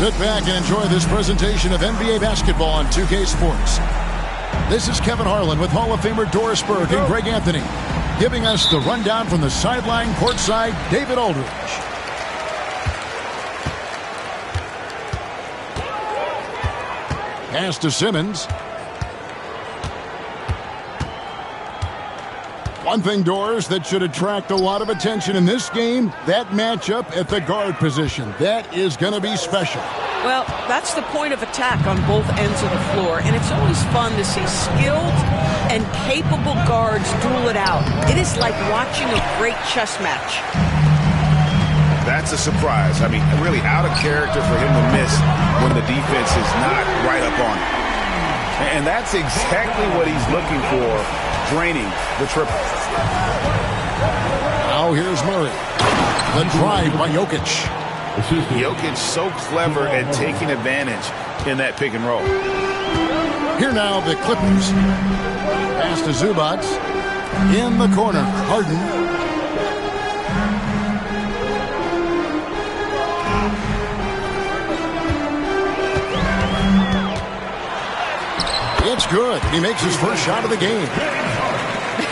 Sit back and enjoy this presentation of NBA basketball on 2K Sports. This is Kevin Harlan with Hall of Famer Doris Burke and Greg Anthony, giving us the rundown from the sideline courtside, David Aldridge. Pass to Simmons. One thing, Doris, that should attract a lot of attention in this game, that matchup at the guard position. That is going to be special. Well, that's the point of attack on both ends of the floor, and it's always fun to see skilled and capable guards duel it out. It is like watching a great chess match. That's a surprise. I mean, really out of character for him to miss when the defense is not right up on him. And that's exactly what he's looking for, draining the triple. Now here's Murray. The drive by Jokic. Jokic so clever at taking advantage in that pick and roll. Here now the Clippers. Pass to Zubac. In the corner, Harden. It's good. He makes his first shot of the game.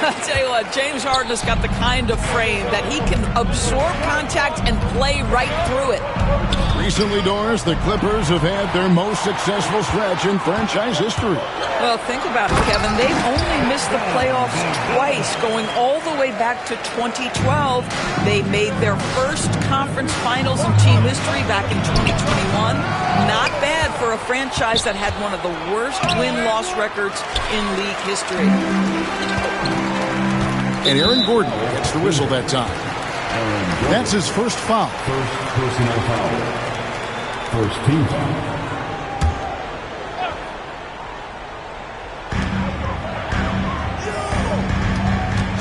I'll tell you what, James Harden has got the kind of frame that he can absorb contact and play right through it. Recently, Doris, the Clippers have had their most successful stretch in franchise history. Well, think about it, Kevin. They've only missed the playoffs twice, going all the way back to 2012. They made their first conference finals in team history back in 2021. Not bad for a franchise that had one of the worst win-loss records in league history. And Aaron Gordon gets the whistle that time. That's his first foul. First personal foul. First team foul.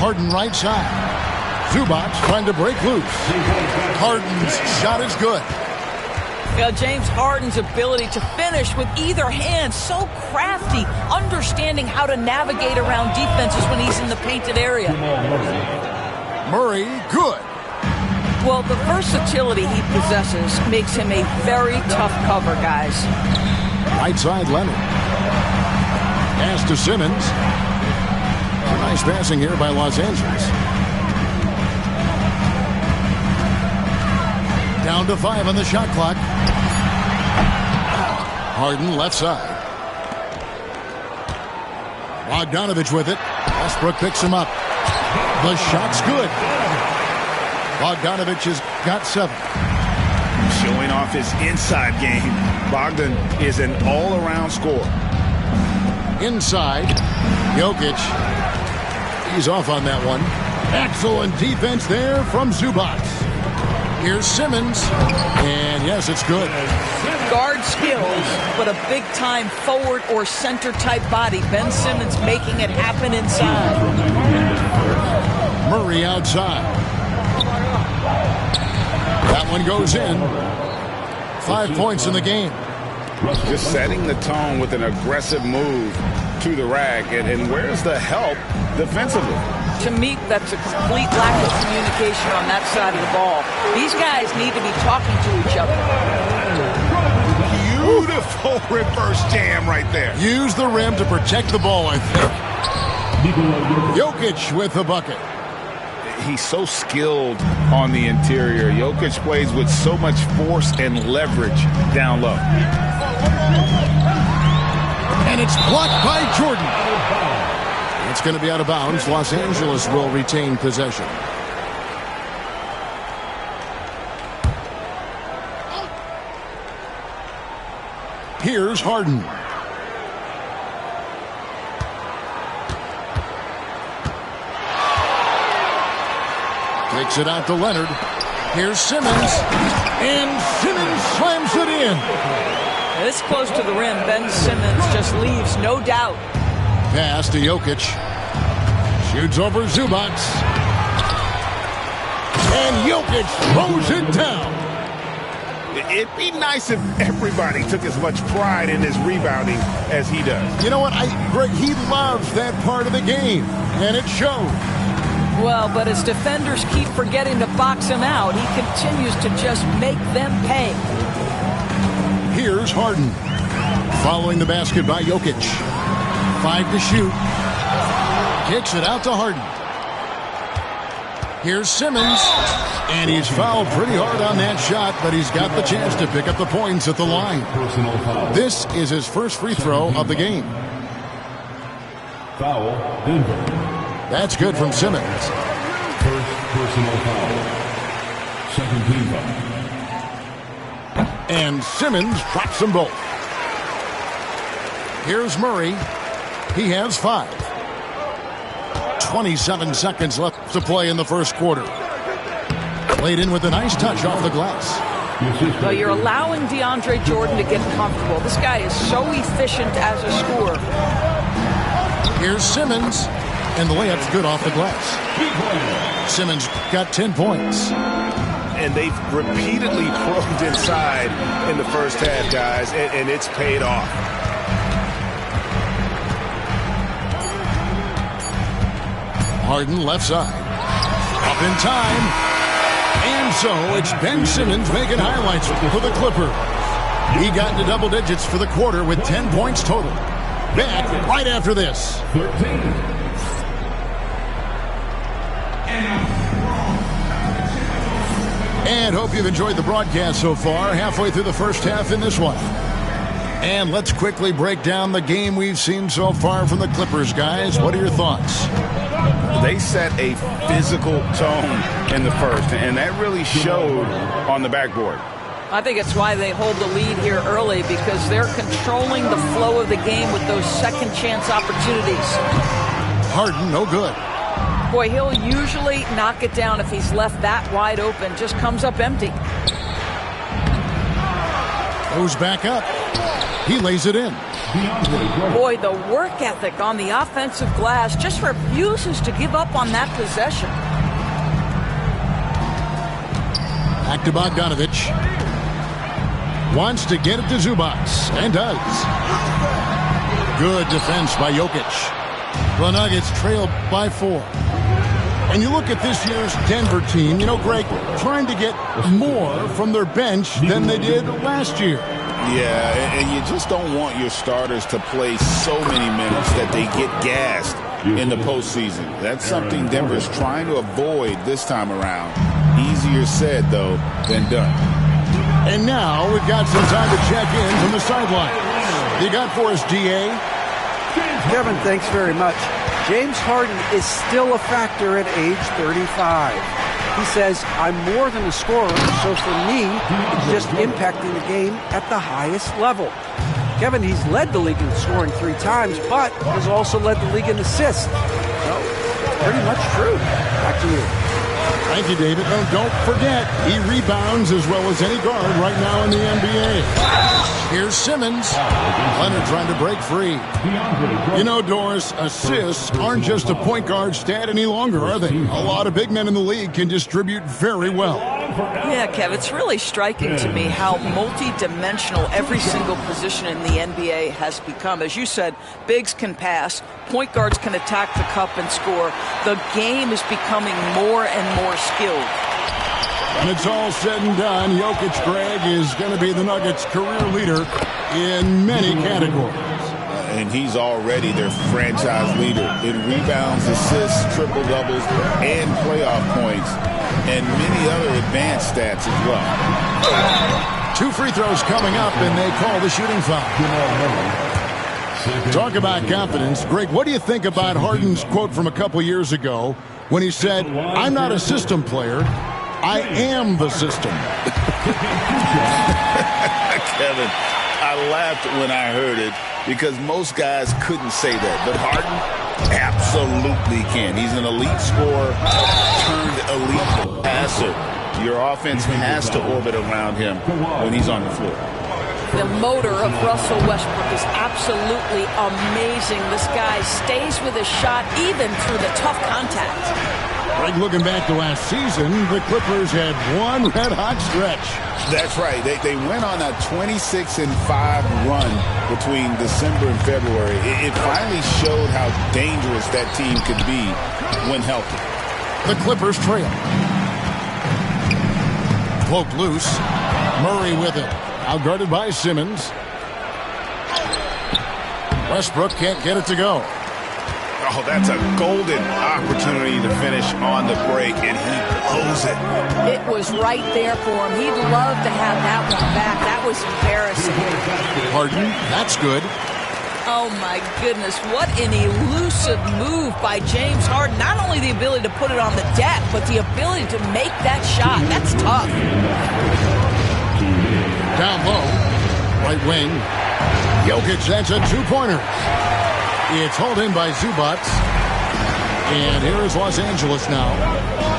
Harden right side. Zubac trying to break loose. Harden's shot is good. Yeah, James Harden's ability to finish with either hand, so crafty, understanding how to navigate around defenses when he's in the painted area. Murray, good. Well, the versatility he possesses makes him a very tough cover, guys. Right side, Leonard. Pass to Simmons. Nice passing here by Los Angeles. Down to 5 on the shot clock. Harden left side. Bogdanovich with it. Westbrook picks him up. The shot's good. Bogdanovich has got 7. Showing off his inside game. Bogdan is an all-around scorer. Inside, Jokic. He's off on that one. Excellent defense there from Zubac. Here's Simmons. And yes, it's good. Guard skills, but a big-time forward or center-type body. Ben Simmons making it happen inside. Murray outside. That one goes in. 5 points in the game. Just setting the tone with an aggressive move to the rack. And where's the help defensively? To me, that's a complete lack of communication on that side of the ball. These guys need to be talking to each other. Beautiful reverse jam right there. Use the rim to protect the ball, I think. Jokic with the bucket. He's so skilled on the interior. Jokic plays with so much force and leverage down low. And it's blocked by Jordan. It's going to be out of bounds. Los Angeles will retain possession. Here's Harden. Takes it out to Leonard. Here's Simmons. And Simmons slams it in. This close to the rim, Ben Simmons just leaves no doubt. Pass to Jokic. Shoots over Zubac. And Jokic throws it down. It'd be nice if everybody took as much pride in his rebounding as he does. You know what? Greg, he loves that part of the game, and it shows. Well, but as defenders keep forgetting to box him out, he continues to just make them pay. Here's Harden. Following the basket by Jokic. 5 to shoot. Kicks it out to Harden. Here's Simmons. And he's fouled pretty hard on that shot, but he's got the chance to pick up the points at the line. This is his first free throw of the game. Foul, Denver. That's good from Simmons. First personal foul. Second team foul. And Simmons drops them both. Here's Murray. He has 5. 27 seconds left to play in the first quarter. Played in with a nice touch off the glass. Well, you're allowing DeAndre Jordan to get comfortable. This guy is so efficient as a scorer. Here's Simmons. And the layup's good off the glass. Simmons got 10 points. And they've repeatedly probed inside in the first half, guys, and it's paid off. Harden left side. Up in time. And so it's Ben Simmons making highlights for the Clippers. He got into double digits for the quarter with 10 points total. Back right after this. 13. And hope you've enjoyed the broadcast so far. Halfway through the first half in this one. And let's quickly break down the game we've seen so far from the Clippers, guys. What are your thoughts? They set a physical tone in the first, and that really showed on the backboard. I think it's why they hold the lead here early, because they're controlling the flow of the game with those second chance opportunities. Harden, no good. Boy, he'll usually knock it down if he's left that wide open. Just comes up empty. Goes back up. He lays it in. Boy, the work ethic on the offensive glass just refuses to give up on that possession. Back to Bogdanović. Wants to get it to Zubac, and does. Good defense by Jokic. The Nuggets trailed by 4. And you look at this year's Denver team, you know, Greg, trying to get more from their bench than they did last year. Yeah, and you just don't want your starters to play so many minutes that they get gassed in the postseason. That's something Denver's trying to avoid this time around. Easier said, though, than done. And now we've got some time to check in from the sideline. You got for us, D.A.? Kevin, thanks very much. James Harden is still a factor at age 35. He says, I'm more than a scorer, so for me, it's just impacting the game at the highest level. Kevin, he's led the league in scoring 3 times, but has also led the league in assists. So, pretty much true. Back to you. Thank you, David. Oh, don't forget, he rebounds as well as any guard right now in the NBA. Here's Simmons. Leonard trying to break free. You know, Doris, assists aren't just a point guard stat any longer, are they? A lot of big men in the league can distribute very well. Yeah, Kev, it's really striking to me how multi-dimensional every single position in the NBA has become. As you said, bigs can pass, point guards can attack the cup and score. The game is becoming more and more skilled. When it's all said and done, Jokic, Greg, is going to be the Nuggets' career leader in many categories. And he's already their franchise leader in rebounds, assists, triple-doubles, and playoff points, and many other advanced stats as well. 2 free throws coming up, and they call the shooting foul. Talk about confidence. Greg, what do you think about Harden's quote from a couple years ago when he said, I'm not a system player, I am the system? Kevin, I laughed when I heard it because most guys couldn't say that. But Harden absolutely can. He's an elite scorer turned elite passer. Your offense has to orbit around him when he's on the floor. The motor of Russell Westbrook is absolutely amazing. This guy stays with his shot even through the tough contact. Greg, looking back to last season, the Clippers had one red-hot stretch. That's right. They went on a 26-5 run between December and February. It finally showed how dangerous that team could be when healthy. The Clippers trail. Poked loose. Murray with it. Now guarded by Simmons. Westbrook can't get it to go. Oh, that's a golden opportunity to finish on the break, and he blows it. It was right there for him. He'd love to have that one back. That was embarrassing. Harden, that's good. Oh, my goodness. What an elusive move by James Harden. Not only the ability to put it on the deck, but the ability to make that shot. That's tough. Down low, right wing. Jokic, that's a two-pointer. It's hauled in by Zubac. And here is Los Angeles now.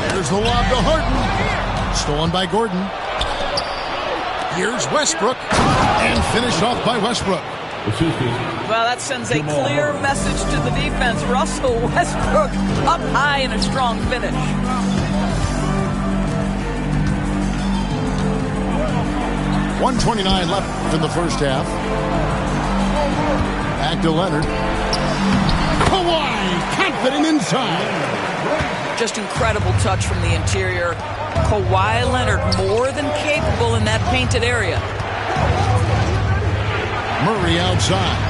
Here's the lob to Harden. Stolen by Gordon. Here's Westbrook. And finished off by Westbrook. Well, that sends a clear message to the defense. Russell Westbrook up high in a strong finish. .129 left in the first half. Back to Leonard. Kawhi, confident inside. Just incredible touch from the interior. Kawhi Leonard more than capable in that painted area. Murray outside.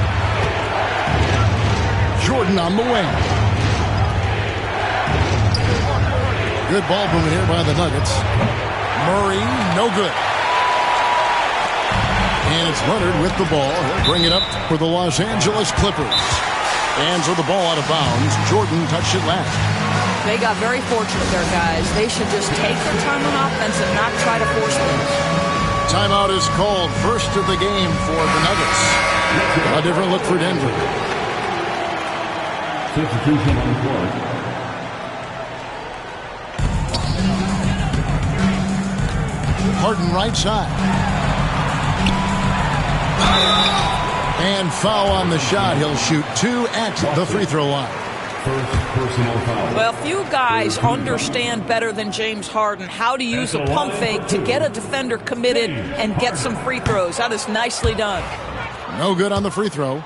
Jordan on the wing. Good ball movement here by the Nuggets. Murray, no good. And it's Leonard with the ball. He'll bring it up for the Los Angeles Clippers. And so the ball out of bounds. Jordan touched it last. They got very fortunate there, guys. They should just take their time on offense and not try to force things. Timeout is called. First of the game for the Nuggets. A different look for Denver. Substitution on the floor. Harden right side. And foul on the shot. He'll shoot 2 at the free throw line. First personal foul. Well, few guys understand better than James Harden how to use a pump fake to get a defender committed and get some free throws. That is nicely done. No good on the free throw.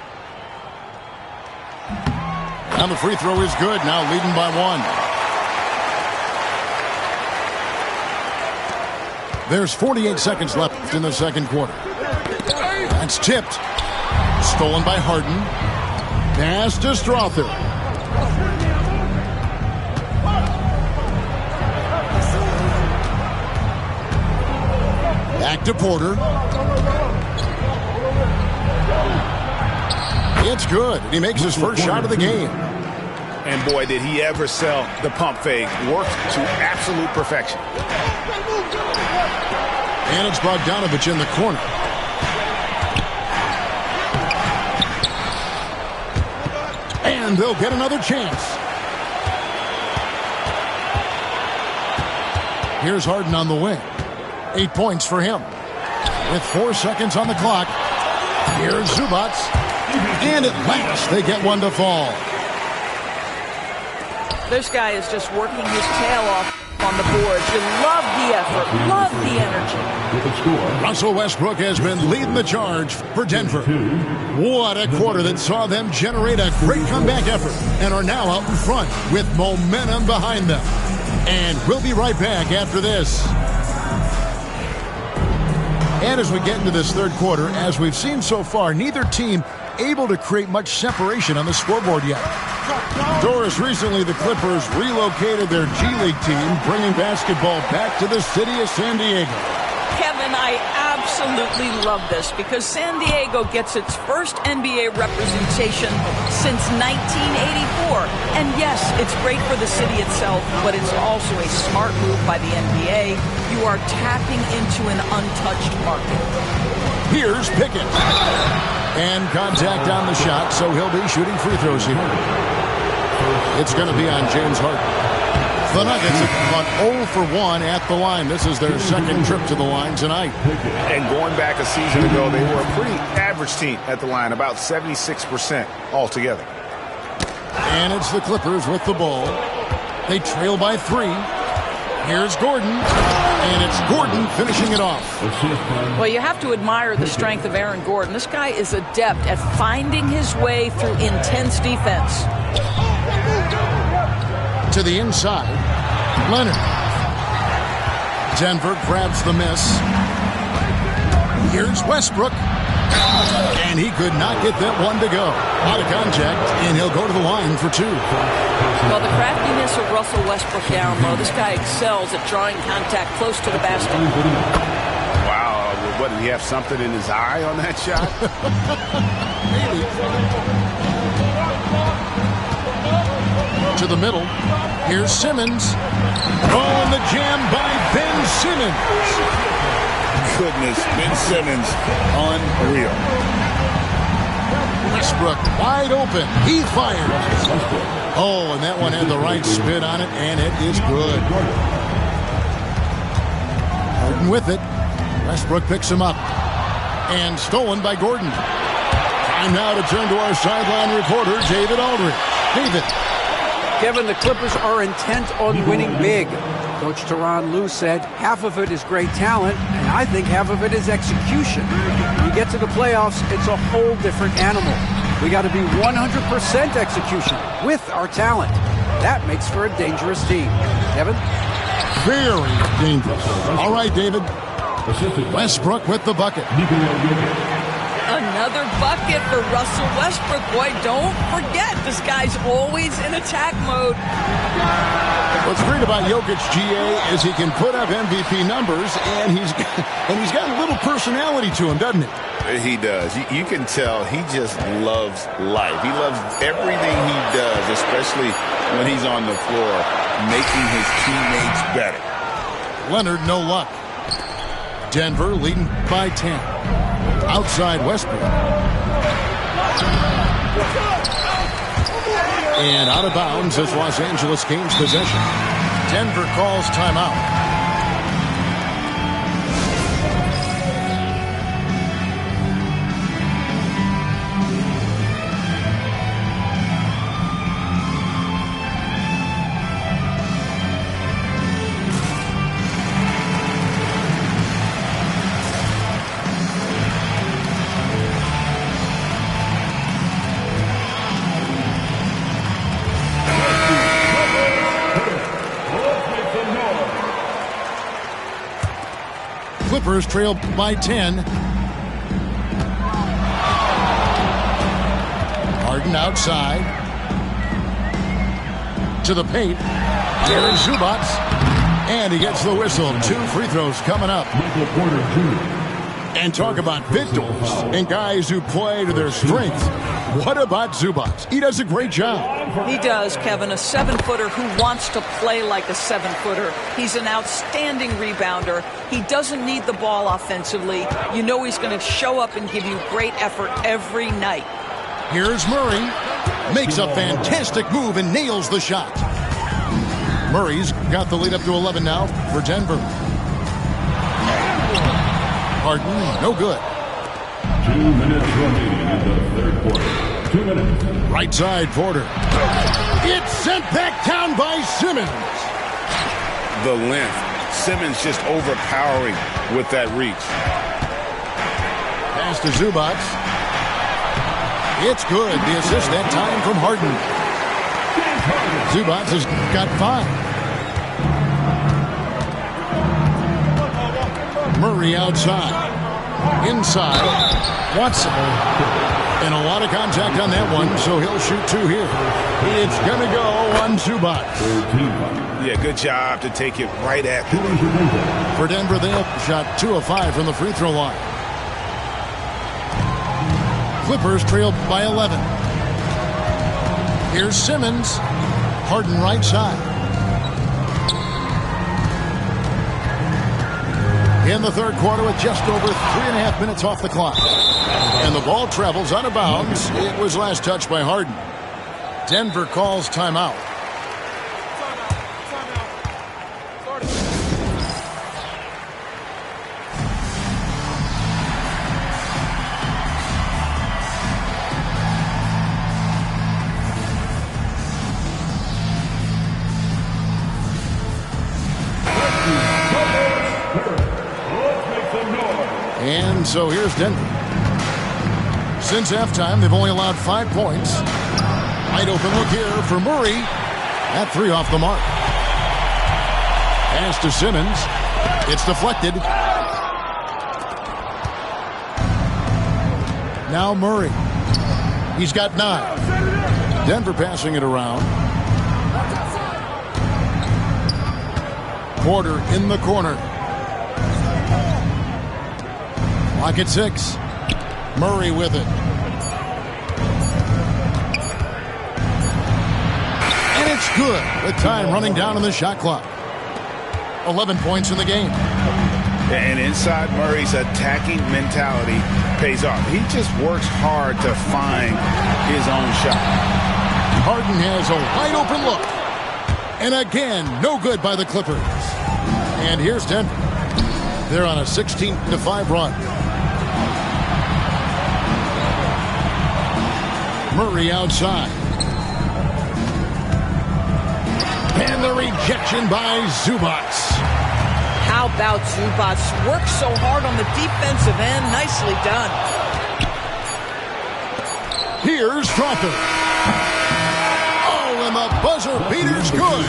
And the free throw is good. Now leading by 1. There's 48 seconds left in the second quarter. That's tipped. Stolen by Harden. Pass to Strother. Back to Porter. It's good. He makes his first shot of the game. And boy, did he ever sell the pump fake. Worked to absolute perfection. And it's Bogdanovich in the corner. And they'll get another chance. Here's Harden on the wing. 8 points for him. With 4 seconds on the clock. Here's Zubac. And at last, they get one to fall. This guy is just working his tail off on the boards. You love the effort, love the energy. Russell Westbrook has been leading the charge for Denver. What a quarter that saw them generate a great comeback effort and are now out in front with momentum behind them. And we'll be right back after this. And as we get into this third quarter, as we've seen so far, neither team able to create much separation on the scoreboard yet. Doris, recently the Clippers relocated their G League team, bringing basketball back to the city of San Diego. Kevin, I absolutely love this because San Diego gets its first NBA representation since 1984. And yes, it's great for the city itself, but it's also a smart move by the NBA. You are tapping into an untouched market. Here's Pickett. And contact on the shot, so he'll be shooting free throws here. It's going to be on James Harden. The Nuggets have gone 0 for 1 at the line. This is their second trip to the line tonight. And going back a season ago, they were a pretty average team at the line, about 76% altogether. And it's the Clippers with the ball. They trail by 3. Here's Gordon. And it's Gordon finishing it off. Well, you have to admire the strength of Aaron Gordon. This guy is adept at finding his way through intense defense. To the inside. Leonard. Denver grabs the miss. Here's Westbrook. And he could not get that one to go. Out of contact, and he'll go to the line for 2. Well, the craftiness of Russell Westbrook down low. This guy excels at drawing contact close to the basket. Wow, what, did he have something in his eye on that shot? Maybe. To the middle. Here's Simmons. Oh, and the jam by Ben Simmons. Goodness, Ben Simmons, unreal. Westbrook wide open. He fires. Oh, and that one had the right spin on it, and it is good. Harden with it. Westbrook picks him up. And stolen by Gordon. Time now to turn to our sideline reporter, David Aldridge. David. Kevin, the Clippers are intent on winning big. Coach Tyronn Lue said half of it is great talent, and I think half of it is execution. When you get to the playoffs, it's a whole different animal. We got to be 100% execution with our talent. That makes for a dangerous team. Kevin? Very dangerous. All right, David. Westbrook with the bucket. Another bucket for Russell Westbrook. Boy, don't forget, this guy's always in attack mode. What's great about Jokic, GA, is he can put up MVP numbers, and he's got a little personality to him, doesn't he? He does. You can tell he just loves life. He loves everything he does, especially when he's on the floor, making his teammates better. Leonard, no luck. Denver leading by 10. Outside Westbrook. And out of bounds as Los Angeles gains possession. Denver calls timeout. Clippers trail by 10. Harden outside. To the paint. Here's Zubac. And he gets the whistle. 2 free throws coming up. Michael Porter Jr. And talk about victors and guys who play to their strength. What about Zubac? He does a great job. He does, Kevin. A 7-footer who wants to play like a 7-footer. He's an outstanding rebounder. He doesn't need the ball offensively. You know he's going to show up and give you great effort every night. Here's Murray. Makes a fantastic move and nails the shot. Murray's got the lead up to 11 now for Denver. Harden, no good. 2 minutes remaining in the third quarter. 2 minutes. Right side, Porter. It's sent back down by Simmons. The length. Simmons just overpowering with that reach. Pass to Zubac. It's good. The assist that time from Harden. Zubac has got 5. Murray outside. Inside. Watson. And a lot of contact on that one, so he'll shoot 2 here. It's going to go on Zubac. Yeah, good job to take it right at them. For Denver, they have shot 2 of 5 from the free throw line. Clippers trailed by 11. Here's Simmons. Harden right side. In the third quarter with just over 3.5 minutes off the clock. And the ball travels out of bounds. It was last touched by Harden. Denver calls timeout. And so here's Denver. Since halftime, they've only allowed 5 points. Wide open look here for Murray. That 3 off the mark. Pass to Simmons. It's deflected. Now Murray. He's got 9. Denver passing it around. Porter in the corner. Lock at 6. Murray with it. And it's good with time running down on the shot clock. 11 points in the game. And inside Murray's attacking mentality pays off. He just works hard to find his own shot. Harden has a wide open look. And again, no good by the Clippers. And here's Denver. They're on a 16-5 run. Murray outside. And the rejection by Zubac. How about Zubac? Worked so hard on the defensive end. Nicely done. Here's Crawford. Oh, and the buzzer beater's good.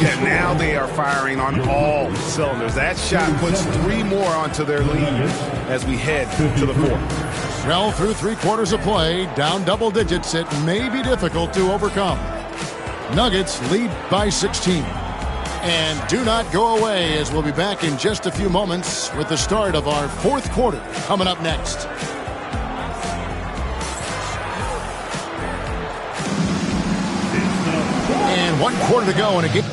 Yeah, now they are firing on all cylinders. That shot puts 3 more onto their lead as we head to the 4th. Well, through 3 quarters of play, down double digits, it may be difficult to overcome. Nuggets lead by 16. And do not go away, as we'll be back in just a few moments with the start of our 4th quarter coming up next. And 1 quarter to go in a game.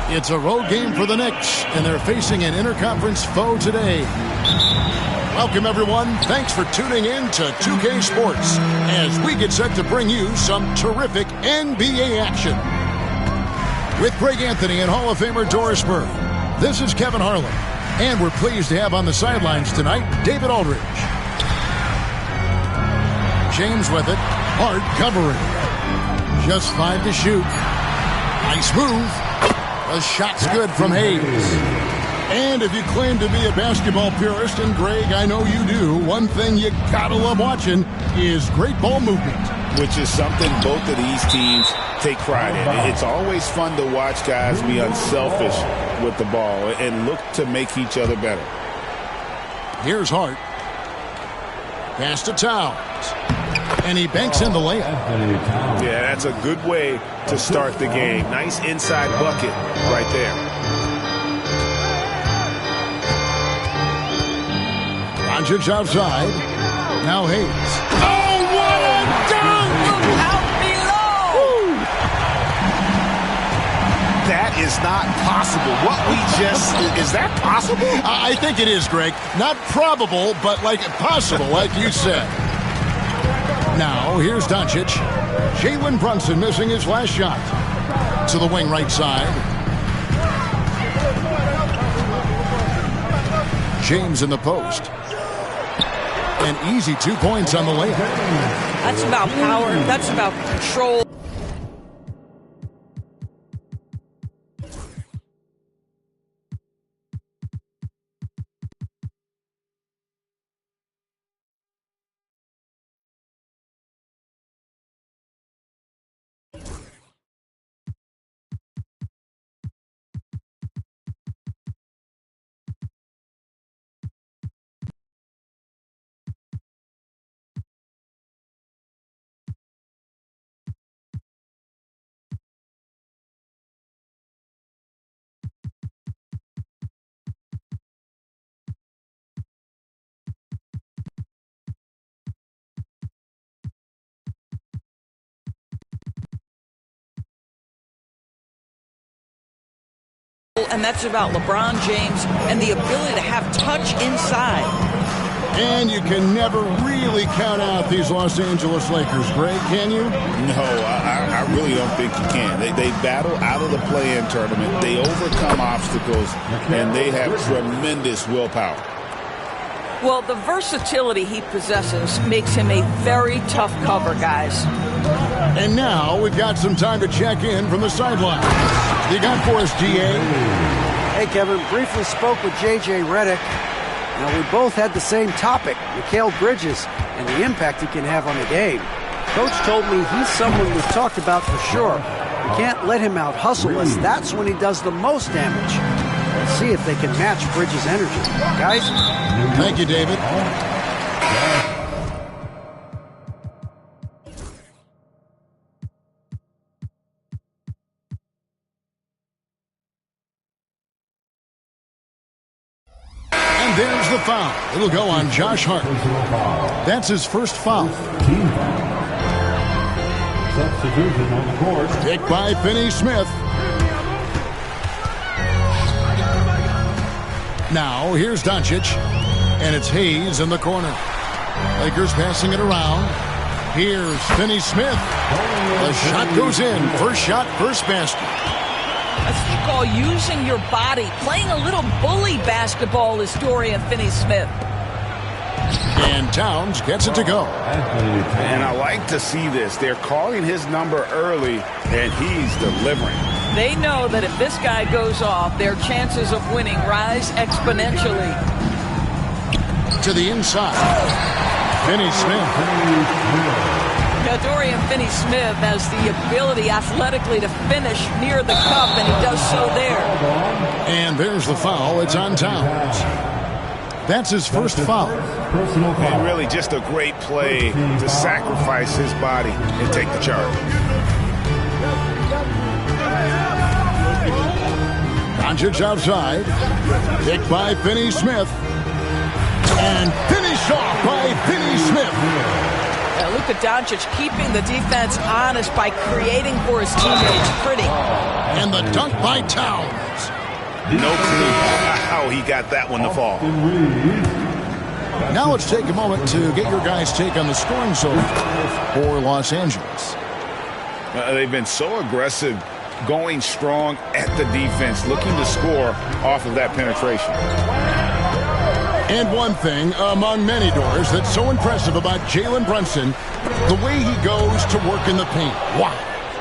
It's a road game for the Knicks, and they're facing an interconference foe today. Welcome, everyone. Thanks for tuning in to 2K Sports as we get set to bring you some terrific NBA action. With Greg Anthony and Hall of Famer Doris Burke, this is Kevin Harlan, and we're pleased to have on the sidelines tonight David Aldridge. James with it, hard covering. Just 5 to shoot. Nice move. The shot's good from Hayes. And if you claim to be a basketball purist, and Greg, I know you do, one thing you gotta love watching is great ball movement. Which is something both of these teams take pride in. It's always fun to watch guys be unselfish with the ball and look to make each other better. Here's Hart. Pass to Towns. And he banks in the layup. Yeah, that's a good way to start the game. Nice inside bucket right there. Doncic outside. Now Hayes. Oh, what a dunk! Out below! That is not possible. What we just... Is that possible? I think it is, Greg. Not probable, but like possible, like you said. Now, here's Doncic. Jalen Brunson missing his last shot. To the wing right side. James in the post. An easy 2 points on the layup. That's about power. That's about control. And that's about LeBron James and the ability to have touch inside. And you can never really count out these Los Angeles Lakers, Greg, can you? No, I really don't think you can. They battle out of the play-in tournament. They overcome obstacles, and they have tremendous willpower. Well, the versatility he possesses makes him a very tough cover, guys. And now we've got some time to check in from the sideline. You got for us, GA? Hey, Kevin, briefly spoke with J.J. Redick. Now, we both had the same topic, Mikal Bridges, and the impact he can have on the game. Coach told me he's someone we've talked about for sure. We can't let him out-hustle us. That's when he does the most damage. Let's see if they can match Bridges' energy. Guys? Thank you, David. And there's the foul. It'll go on Josh Hart. That's his first foul. Substitution on the court. Picked by Finney-Smith. Now, here's Doncic, and it's Hayes in the corner. Lakers passing it around. Here's Finney-Smith. The shot goes in. First shot, first basket. That's what you call using your body. Playing a little bully basketball is Dorian Finney-Smith. And Towns gets it to go. And I like to see this. They're calling his number early, and he's delivering. They know that if this guy goes off, their chances of winning rise exponentially. To the inside. Finney-Smith. Now, Dorian Finney-Smith has the ability athletically to finish near the cup, and he does so there. And there's the foul. It's on Towns. That's his first foul. And really just a great play to sacrifice his body and take the charge. Doncic outside. Picked by Finney-Smith. And finished off by Finney-Smith. Luka Doncic keeping the defense honest by creating for his teammates. Pretty. And the dunk by Towns. No clue how he got that one to fall. Now let's take a moment to get your guys' take on the scoring so far for Los Angeles. They've been so aggressive, going strong at the defense, looking to score off of that penetration. And one thing among many doors that's so impressive about Jalen Brunson, the way he goes to work in the paint. Wow.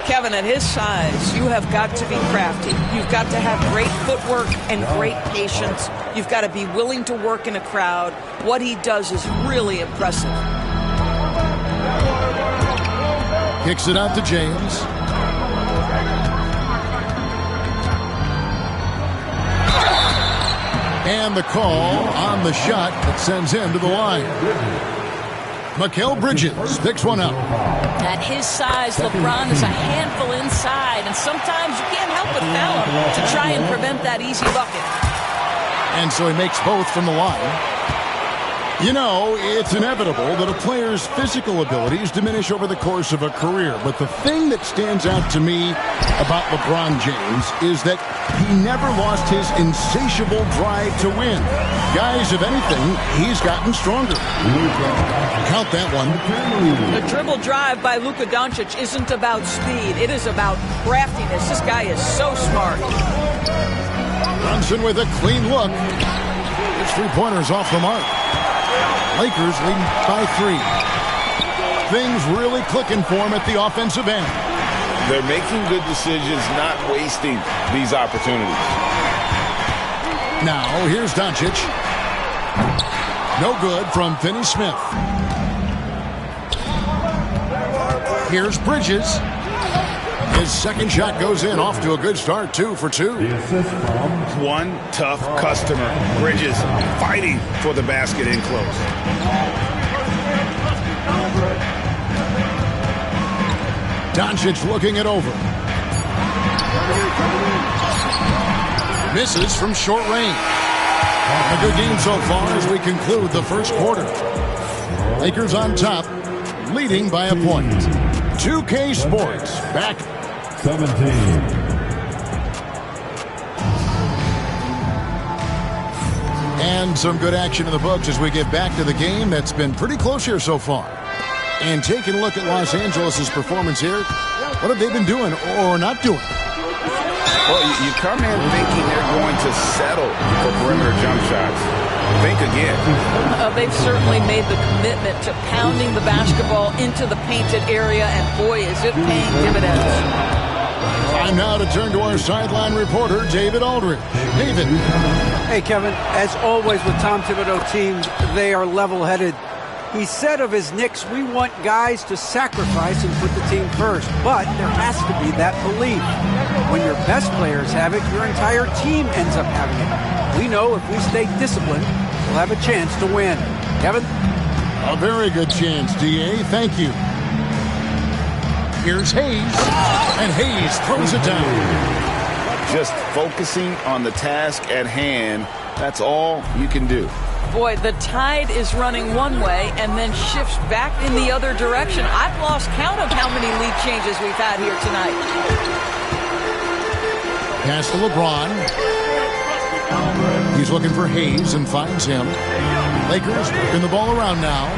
Kevin, at his size, you have got to be crafty. You've got to have great footwork and great patience. You've got to be willing to work in a crowd. What he does is really impressive. Kicks it out to James. And the call on the shot that sends him to the line. Mikal Bridges picks one up. At his size, LeBron is a handful inside, and sometimes you can't help but foul him to try and prevent that easy bucket. And so he makes both from the line. You know, it's inevitable that a player's physical abilities diminish over the course of a career. But the thing that stands out to me about LeBron James is that he never lost his insatiable drive to win. Guys, if anything, he's gotten stronger. Count that one. The dribble drive by Luka Doncic isn't about speed. It is about craftiness. This guy is so smart. Brunson with a clean look. His three-pointers off the mark. Lakers leading by 3. Things really clicking for him at the offensive end. They're making good decisions, not wasting these opportunities. Now, here's Doncic. No good from Finney-Smith. Here's Bridges. His second shot goes in, off to a good start, 2 for 2. One tough customer. Bridges fighting for the basket in close. Doncic looking it over. Misses from short range. A good game so far as we conclude the first quarter. Lakers on top, leading by a point. 2K Sports back 17. And some good action in the books as we get back to the game that's been pretty close here so far. And taking a look at Los Angeles' performance here, what have they been doing or not doing? Well, you come in thinking they're going to settle for perimeter jump shots. Think again. They've certainly made the commitment to pounding the basketball into the painted area, and boy, is it paying dividends. Time now to turn to our sideline reporter, David Aldridge. David. Hey, Kevin, as always with Tom Thibodeau teams, they are level-headed. He said of his Knicks, we want guys to sacrifice and put the team first, but there has to be that belief. When your best players have it, your entire team ends up having it. We know if we stay disciplined, we'll have a chance to win. Kevin? A very good chance, D.A. Thank you. Here's Hayes, and Hayes throws it down. Just focusing on the task at hand, that's all you can do. Boy, the tide is running one way and then shifts back in the other direction. I've lost count of how many lead changes we've had here tonight. Pass to LeBron. He's looking for Hayes and finds him. Lakers working the ball around now.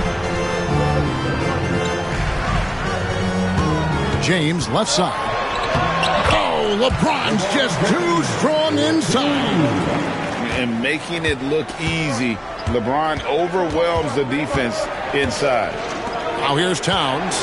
James, left side. Oh, LeBron's just too strong inside. And making it look easy, LeBron overwhelms the defense inside. Now here's Towns.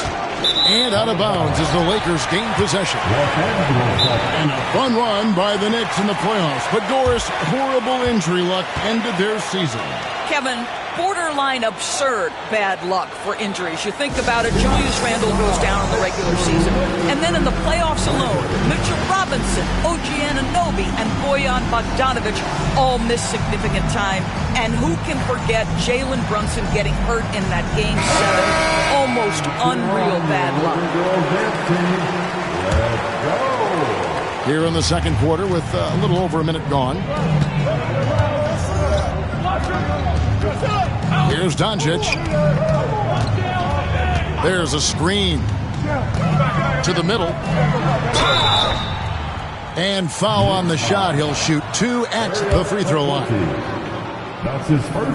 And out of bounds as the Lakers gain possession. And a fun run by the Knicks in the playoffs. But Doris, horrible injury luck ended their season. Kevin, borderline absurd bad luck for injuries. You think about it, Julius Randle goes down in the regular season. And then in the playoffs alone, Mitchell Robinson, OG Anunoby, and Bojan Bogdanovic all miss significant time. And who can forget Jalen Brunson getting hurt in that Game 7? Almost unreal bad luck. Here in the second quarter with a little over a minute gone. Here's Doncic. There's a screen to the middle. And foul on the shot. He'll shoot 2 at the free throw line.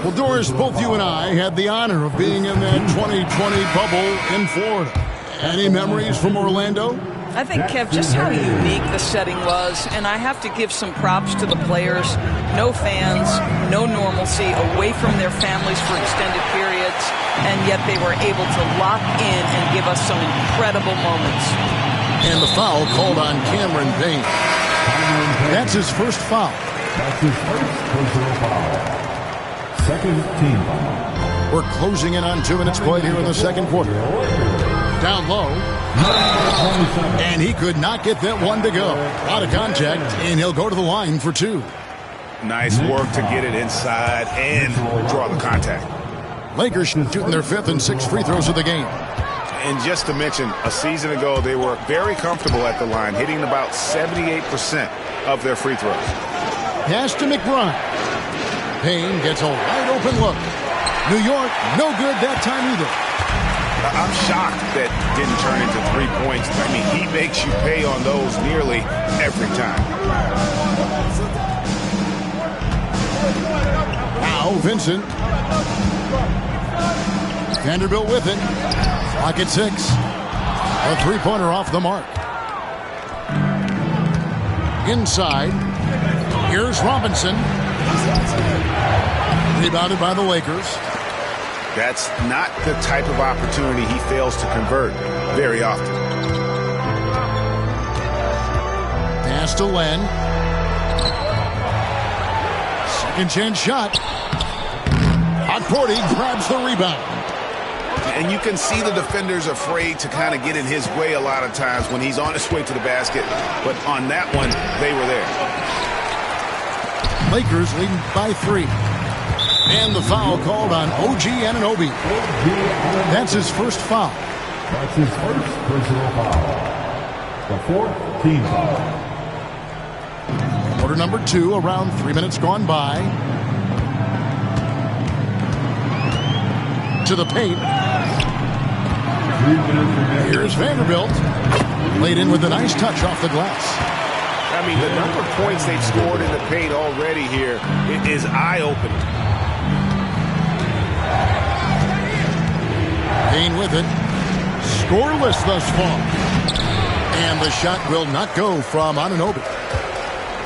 Well, Doris, both you and I had the honor of being in that 2020 bubble in Florida. Any memories from Orlando? I think, Kev, just how unique the setting was, and I have to give some props to the players. No fans, no normalcy, away from their families for extended periods, and yet they were able to lock in and give us some incredible moments. And the foul called on Cameron Payne. That's his first foul. That's his first personal foul. Second team foul. We're closing in on 2 minutes played here in the second quarter. Down low. And he could not get that one to go. Out of contact, and he'll go to the line for 2. Nice work to get it inside and draw the contact. Lakers shooting their 5th and 6th free throws of the game. And just to mention, a season ago, they were very comfortable at the line, hitting about 78% of their free throws. Pass to McBride. Payne gets a wide open look. New York, no good that time either. I'm shocked that didn't turn into 3 points. I mean, he makes you pay on those nearly every time. Now Vincent. Vanderbilt with it. Clock at 6. A three-pointer off the mark. Inside. Here's Robinson. Rebounded by the Lakers. That's not the type of opportunity he fails to convert very often. Pass to Len. Second chance shot. Hotporty grabs the rebound. And you can see the defenders afraid to kind of get in his way a lot of times when he's on his way to the basket. But on that one, they were there. Lakers leading by 3. And the foul called on OG Anunoby. That's his first foul. That's his first personal foul. The 4th team foul. Quarter number 2, around 3 minutes gone by. To the paint. Here's Vanderbilt. Laid in with a nice touch off the glass. I mean, the number of points they've scored in the paint already here is eye-opening. Payne with it. Scoreless thus far. And the shot will not go from Anunoby.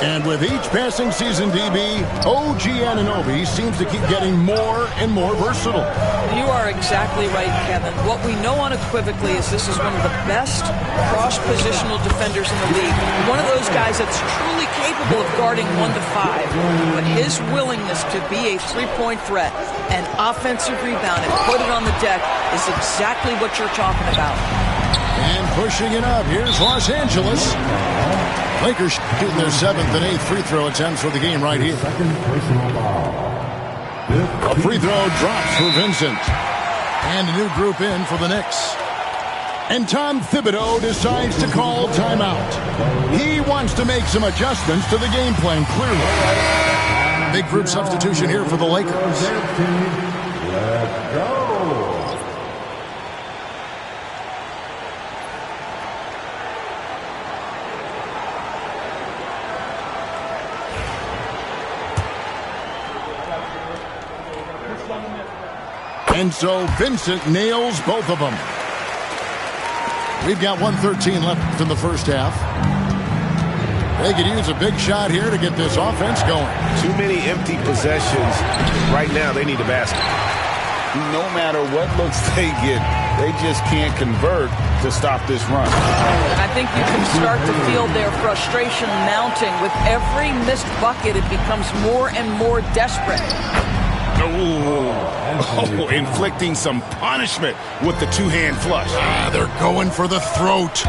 And with each passing season, DB, OG Anunoby seems to keep getting more and more versatile. You are exactly right, Kevin. What we know unequivocally is this is one of the best cross-positional defenders in the league. One of those guys that's truly capable of guarding 1 to 5. But his willingness to be a three-point threat and offensive rebound and put it on the deck is exactly what you're talking about. And pushing it up, here's Los Angeles. Lakers shooting their 7th and 8th free throw attempts for the game right here. A free throw drops for Vincent. And a new group in for the Knicks. And Tom Thibodeau decides to call timeout. He wants to make some adjustments to the game plan, clearly. Big group substitution here for the Lakers. Let's go. And so Vincent nails both of them. We've got 1:13 left in the first half. They could use a big shot here to get this offense going. Too many empty possessions. Right now, they need a basket. No matter what looks they get, they just can't convert to stop this run. And I think you can start to feel their frustration mounting. With every missed bucket, it becomes more and more desperate. Oh, inflicting some punishment with the two-hand flush. They're going for the throat.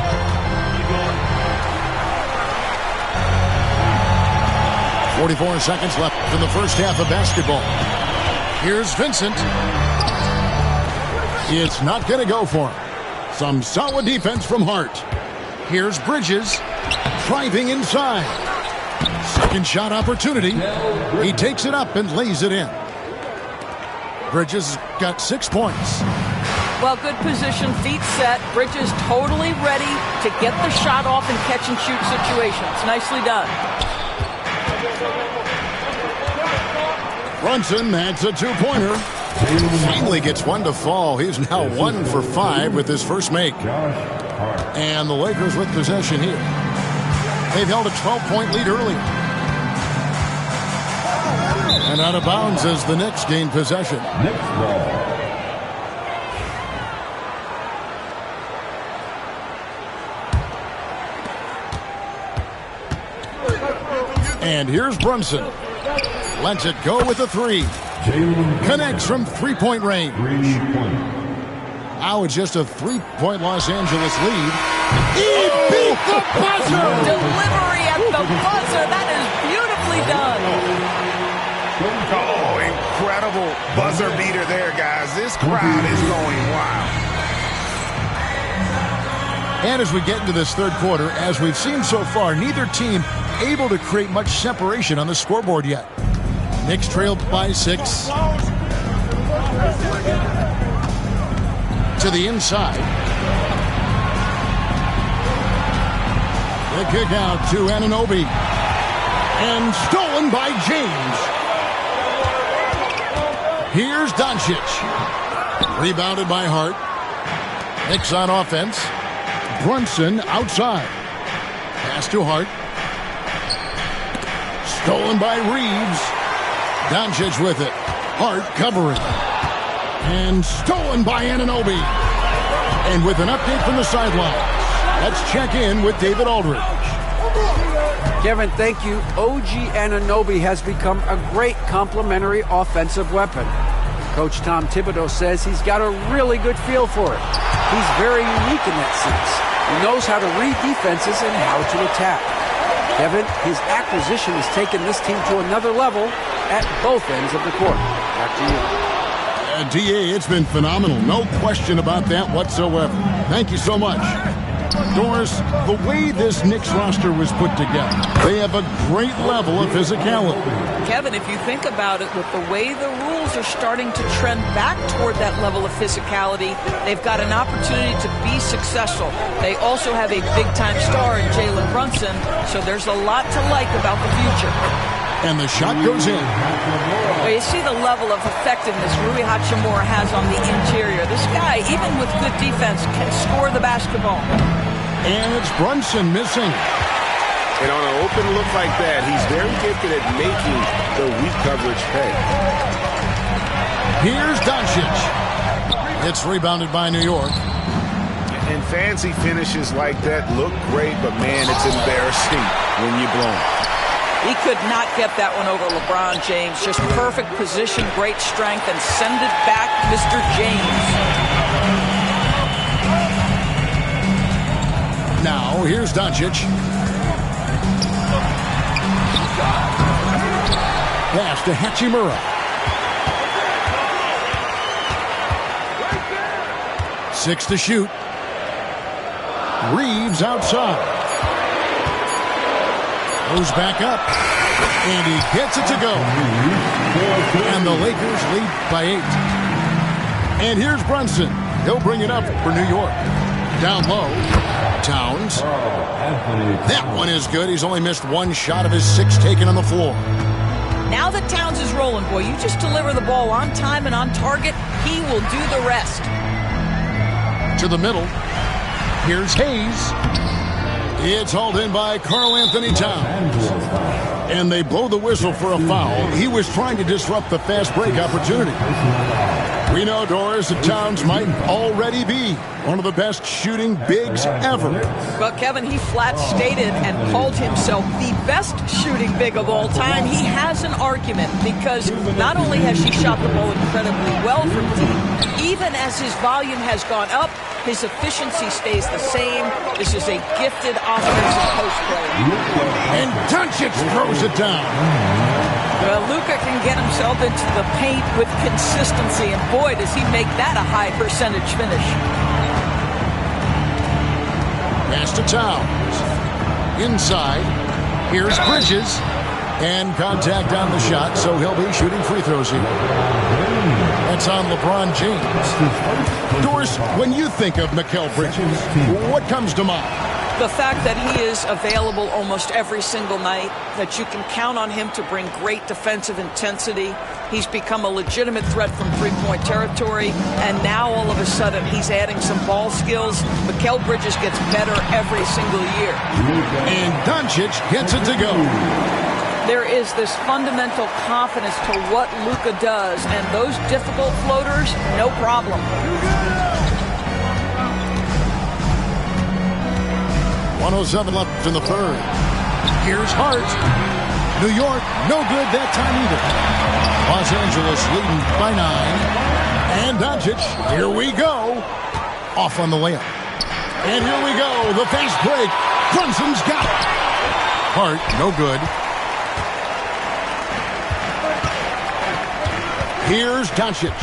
.44 seconds left in the first half of basketball. Here's Vincent. It's not going to go for him. Some solid defense from Hart. Here's Bridges driving inside. Second shot opportunity. He takes it up and lays it in. Bridges got 6 points. Well, good position, feet set. Bridges totally ready to get the shot off in catch-and-shoot situations. Nicely done. Brunson adds a two-pointer. Finally gets one to fall. He's now 1 for 5 with his first make. And the Lakers with possession here. They've held a 12-point lead earlier. And out of bounds as the Knicks gain possession. And here's Brunson. Lets it go with a 3. Connects from three-point range. Now it's just a 3-point Los Angeles lead. He beat the buzzer! Delivery at the buzzer. That is beautifully done. Oh, incredible buzzer beater there, guys. This crowd is going wild. And as we get into this third quarter, as we've seen so far, neither team able to create much separation on the scoreboard yet. Knicks trailed by 6. To the inside. The kick out to Anunoby. And stolen by James. Here's Doncic. Rebounded by Hart. Knicks on offense. Brunson outside. Pass to Hart. Stolen by Reeves. Doncic with it. Hart covering. And stolen by Anunoby. And with an update from the sideline, let's check in with David Aldridge. Kevin, thank you. OG Anunoby has become a great complementary offensive weapon. Coach Tom Thibodeau says he's got a really good feel for it. He's very unique in that sense. He knows how to read defenses and how to attack. Kevin, his acquisition has taken this team to another level at both ends of the court. Back to you. DA, it's been phenomenal. No question about that whatsoever. Thank you so much. Doris, the way this Knicks roster was put together, they have a great level of physicality. Kevin, if you think about it, with the way the rules are starting to trend back toward that level of physicality, they've got an opportunity to be successful. They also have a big-time star in Jalen Brunson, so there's a lot to like about the future. And the shot goes in. Well, you see the level of effectiveness Rui Hachimura has on the interior. This guy, even with good defense, can score the basketball. And it's Brunson missing. And on an open look like that, he's very gifted at making the weak coverage pay. Here's Doncic. It's rebounded by New York. And fancy finishes like that look great, but man, it's embarrassing when you blow them. He could not get that one over LeBron James. Just perfect position, great strength, and send it back, Mr. James. Now, here's Doncic. Pass to Hachimura. 6 to shoot. Reeves outside. Goes back up. And he gets it to go. And the Lakers lead by 8. And here's Brunson. He'll bring it up for New York. Down low. Towns. That one is good. He's only missed one shot of his 6 taken on the floor. Now that Towns is rolling, boy, you just deliver the ball on time and on target, he will do the rest. To the middle. Here's Hayes. It's hauled in by Karl-Anthony Towns. And they blow the whistle for a foul. He was trying to disrupt the fast break opportunity. We know, Doris, that Towns might already be one of the best shooting bigs ever. Well, Kevin, he flat stated and called himself the best shooting big of all time. He has an argument because not only has he shot the ball incredibly well for the team, even as his volume has gone up, his efficiency stays the same. This is a gifted offensive post player. And Doncic throws it down. Well, Luka can get himself into the paint with consistency, and boy, does he make that a high percentage finish. Pass to Towns. Inside. Here's Bridges. And contact on the shot, so he'll be shooting free throws here. That's on LeBron James. Doris, when you think of Mikal Bridges, what comes to mind? The fact that he is available almost every single night, that you can count on him to bring great defensive intensity. He's become a legitimate threat from three-point territory, and now all of a sudden he's adding some ball skills. Mikal Bridges gets better every single year. And Doncic gets it to go. There is this fundamental confidence to what Luka does, and those difficult floaters, no problem. 1:07 left in the third. Here's Hart. New York, no good that time either. Los Angeles leading by 9. And Doncic, here we go. Off on the layup. And here we go, the fast break. Brunson's got it. Hart, no good. Here's Doncic.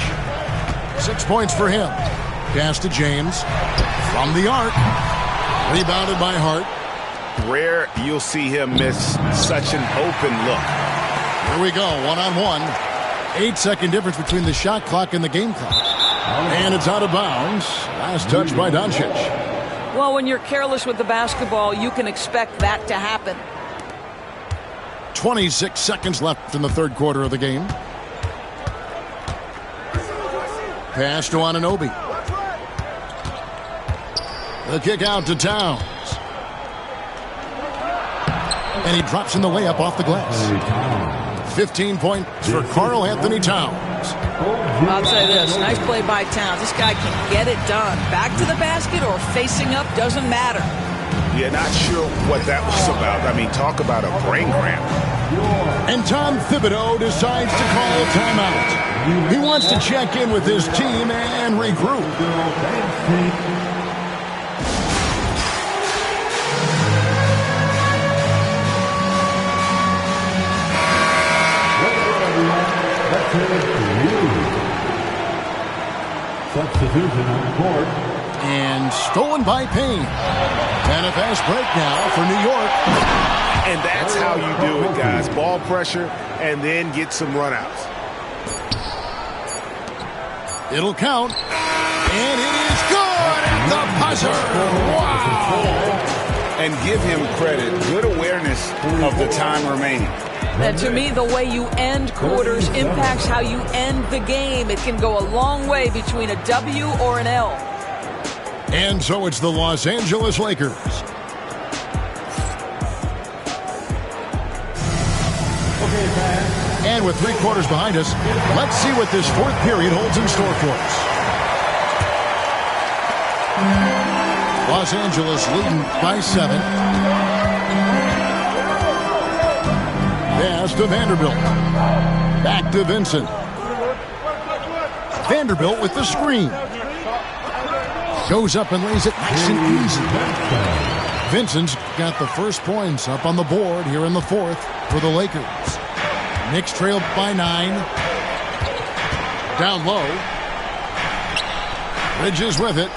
6 points for him. Pass to James. From the arc. Rebounded by Hart. Rare you'll see him miss such an open look. Here we go, one-on-one. 8-second difference between the shot clock and the game clock. And it's out of bounds. Last touch by Doncic. Well, when you're careless with the basketball, you can expect that to happen. 26 seconds left in the third quarter of the game. Pass to Anunoby. The kick out to Towns. And he drops in the layup off the glass. 15 points for Karl Anthony Towns. I'll say this, nice play by Towns. This guy can get it done. Back to the basket or facing up, doesn't matter. Yeah, not sure what that was about. I mean, talk about a brain cramp. And Tom Thibodeau decides to call timeout. He wants to check in with his team and regroup. Substitution on court. And stolen by Payne. And a fast break now for New York. And that's how you do it, guys. Ball pressure and then get some runouts. It'll count. And it is good at the buzzer. Wow. And give him credit. Good awareness of the time remaining. And to me, the way you end quarters impacts how you end the game. It can go a long way between a W or an L. And so it's the Los Angeles Lakers. And with 3 quarters behind us, let's see what this fourth period holds in store for us. Los Angeles leading by 7. Pass to Vanderbilt. Back to Vincent. Vanderbilt with the screen. Goes up and lays it nice and easy. Vincent's got the first points up on the board here in the fourth for the Lakers. Knicks trailed by 9. Down low. Bridges with it.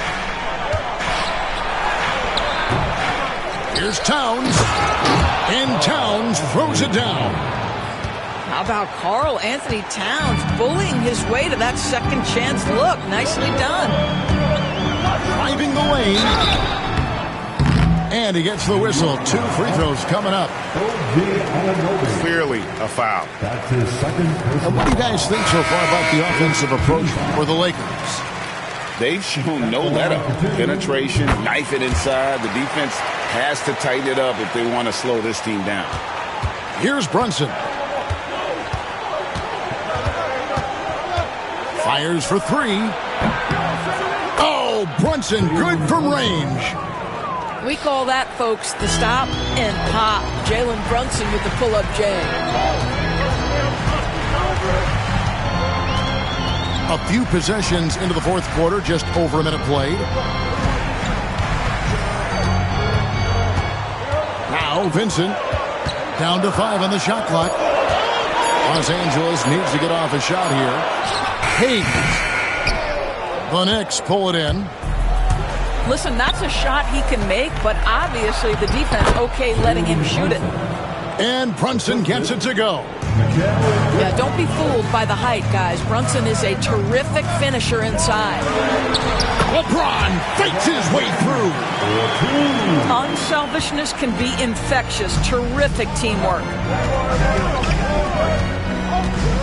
Here's Towns. And Towns throws it down. How about Karl Anthony Towns bullying his way to that second chance look? Nicely done. Driving the lane. And he gets the whistle. 2 free throws coming up. Clearly a foul. That's his second. And what do you guys think so far about the offensive approach for the Lakers? They've shown no let-up. Penetration, knife it inside. The defense has to tighten it up if they want to slow this team down. Here's Brunson. Fires for 3. Oh, Brunson, good from range. We call that, folks, the stop and pop. Jalen Brunson with the pull-up jam. A few possessions into the fourth quarter, just over a minute played. Now Vincent down to 5 on the shot clock. Los Angeles needs to get off a shot here. Hayes. The Knicks pull it in. Listen, that's a shot he can make, but obviously the defense okay letting him shoot it. And Brunson gets it to go. Yeah, don't be fooled by the height, guys. Brunson is a terrific finisher inside. LeBron fights his way through. Unselfishness can be infectious. Terrific teamwork.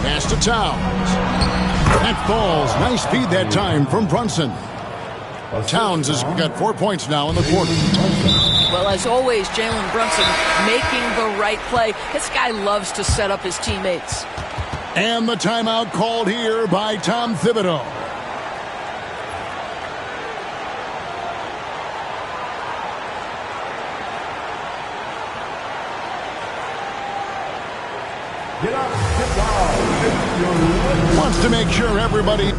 Pass to Towns. That falls. Nice feed that time from Brunson. Towns has got 4 points now in the quarter. Well, as always, Jalen Brunson making the right play. This guy loves to set up his teammates. And the timeout called here by Tom Thibodeau. Get up, get down. Wants to make sure everybody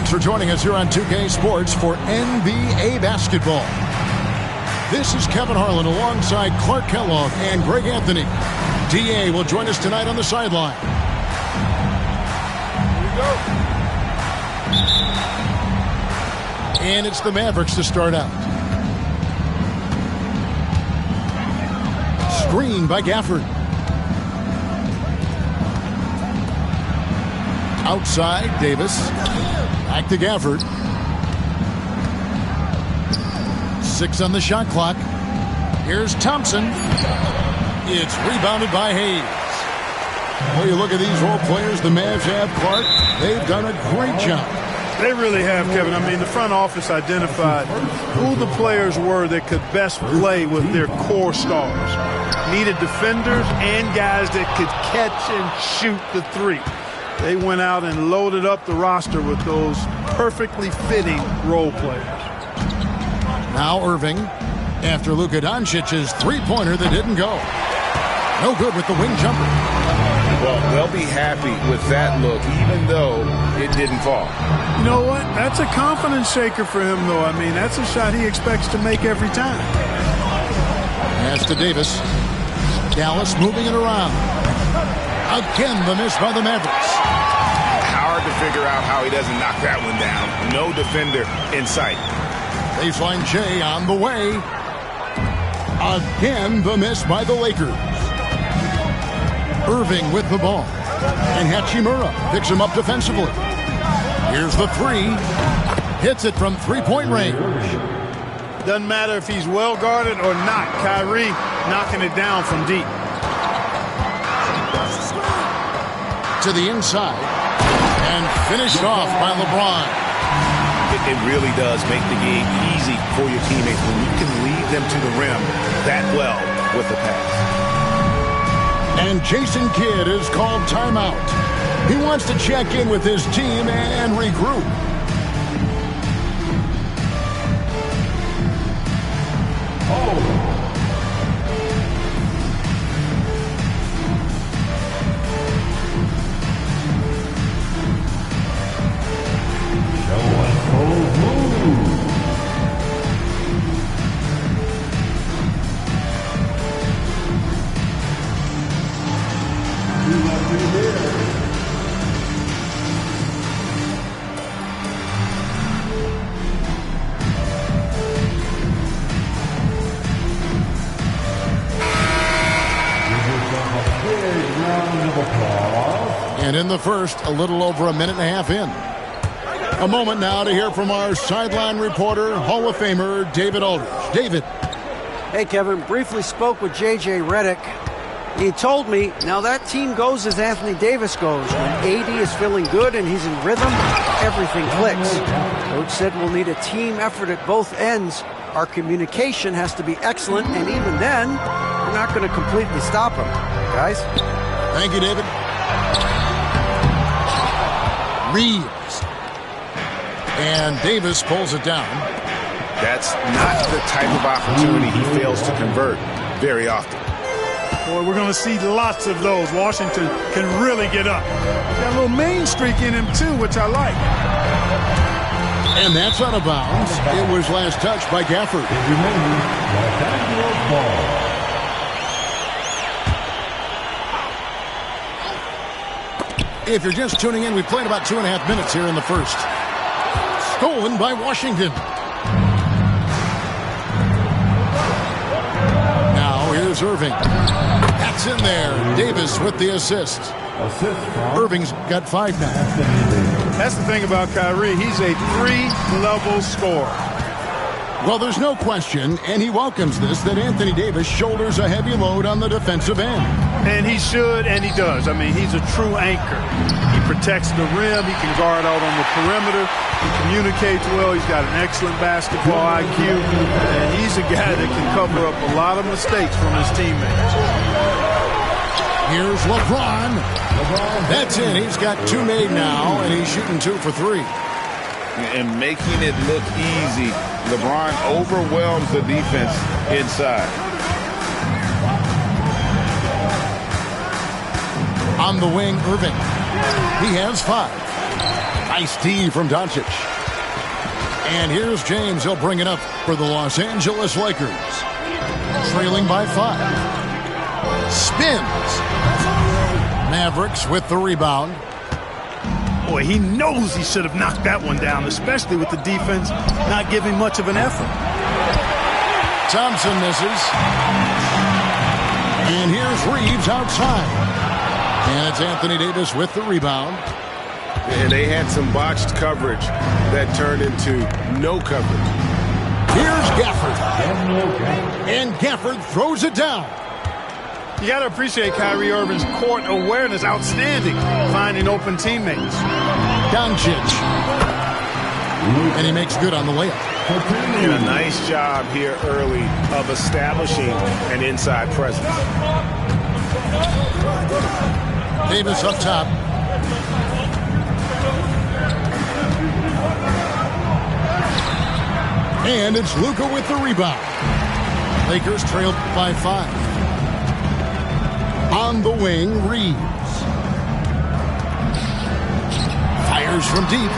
Thanks for joining us here on 2K Sports for NBA basketball. This is Kevin Harlan alongside Clark Kellogg and Greg Anthony. DA will join us tonight on the sideline. Here we go. And it's the Mavericks to start out. Screen by Gafford. Outside, Davis. Back to Gafford. 6 on the shot clock. Here's Thompson. It's rebounded by Hayes. Well, you look at these role players the Mavs have, Clark. They've done a great job. They really have, Kevin. I mean, the front office identified who the players were that could best play with their core stars. Needed defenders and guys that could catch and shoot the three. They went out and loaded up the roster with those perfectly fitting role players. Now Irving, after Luka Doncic's three-pointer that didn't go. No good with the wing jumper. Well, they'll be happy with that look, even though it didn't fall. You know what? That's a confidence shaker for him, though. I mean, that's a shot he expects to make every time. Pass to Davis. Dallas moving it around. Again, the miss by the Mavericks. Hard to figure out how he doesn't knock that one down. No defender in sight. Baseline J on the way. Again, the miss by the Lakers. Irving with the ball. And Hachimura picks him up defensively. Here's the three. Hits it from three-point range. Doesn't matter if he's well guarded or not. Kyrie knocking it down from deep. To the inside. And finished off by LeBron. It really does make the game easy for your teammates when you can lead them to the rim that well with the pass. And Jason Kidd is called timeout. He wants to check in with his team and regroup. And in the first, a little over a minute and a half in. A moment now to hear from our sideline reporter, Hall of Famer, David Aldridge. David. Hey, Kevin. Briefly spoke with J.J. Redick. He told me, now that team goes as Anthony Davis goes. When AD is feeling good and he's in rhythm, everything clicks. Coach said we'll need a team effort at both ends. Our communication has to be excellent, and even then, we're not going to completely stop him. Guys? Thank you, David. Reeves. And Davis pulls it down. That's not the type of opportunity he fails to convert very often. Boy, we're going to see lots of those. Washington can really get up. He's got a little main streak in him, too, which I like. And that's out of bounds. It was last touched by Gafford. If you're just tuning in, we played about 2.5 minutes here in the first. Stolen by Washington. Now here's Irving. That's in there. Davis with the assist. Irving's got 5 now. That's the thing about Kyrie. He's a 3-level scorer. Well, there's no question, and he welcomes this, that Anthony Davis shoulders a heavy load on the defensive end. And he should, and he does. I mean, he's a true anchor. He protects the rim. He can guard out on the perimeter. He communicates well. He's got an excellent basketball IQ. And he's a guy that can cover up a lot of mistakes from his teammates. Here's LeBron. That's in. He's got 2 made now, and he's shooting 2 for 3. And making it look easy, LeBron overwhelms the defense inside. On the wing, Irving. He has 5. Nice D from Doncic. And here's James. He'll bring it up for the Los Angeles Lakers. Trailing by 5. Spins. Mavericks with the rebound. Boy, he knows he should have knocked that one down, especially with the defense not giving much of an effort. Thompson misses. And here's Reeves outside. And it's Anthony Davis with the rebound. And they had some botched coverage that turned into no coverage. Here's Gafford. And Gafford throws it down. You got to appreciate Kyrie Irving's court awareness. Outstanding. Finding open teammates. Doncic. And he makes good on the layup. And a nice job here early of establishing an inside presence. Davis up top. And it's Luka with the rebound. Lakers trailed by 5. On the wing, Reeves. Fires from deep.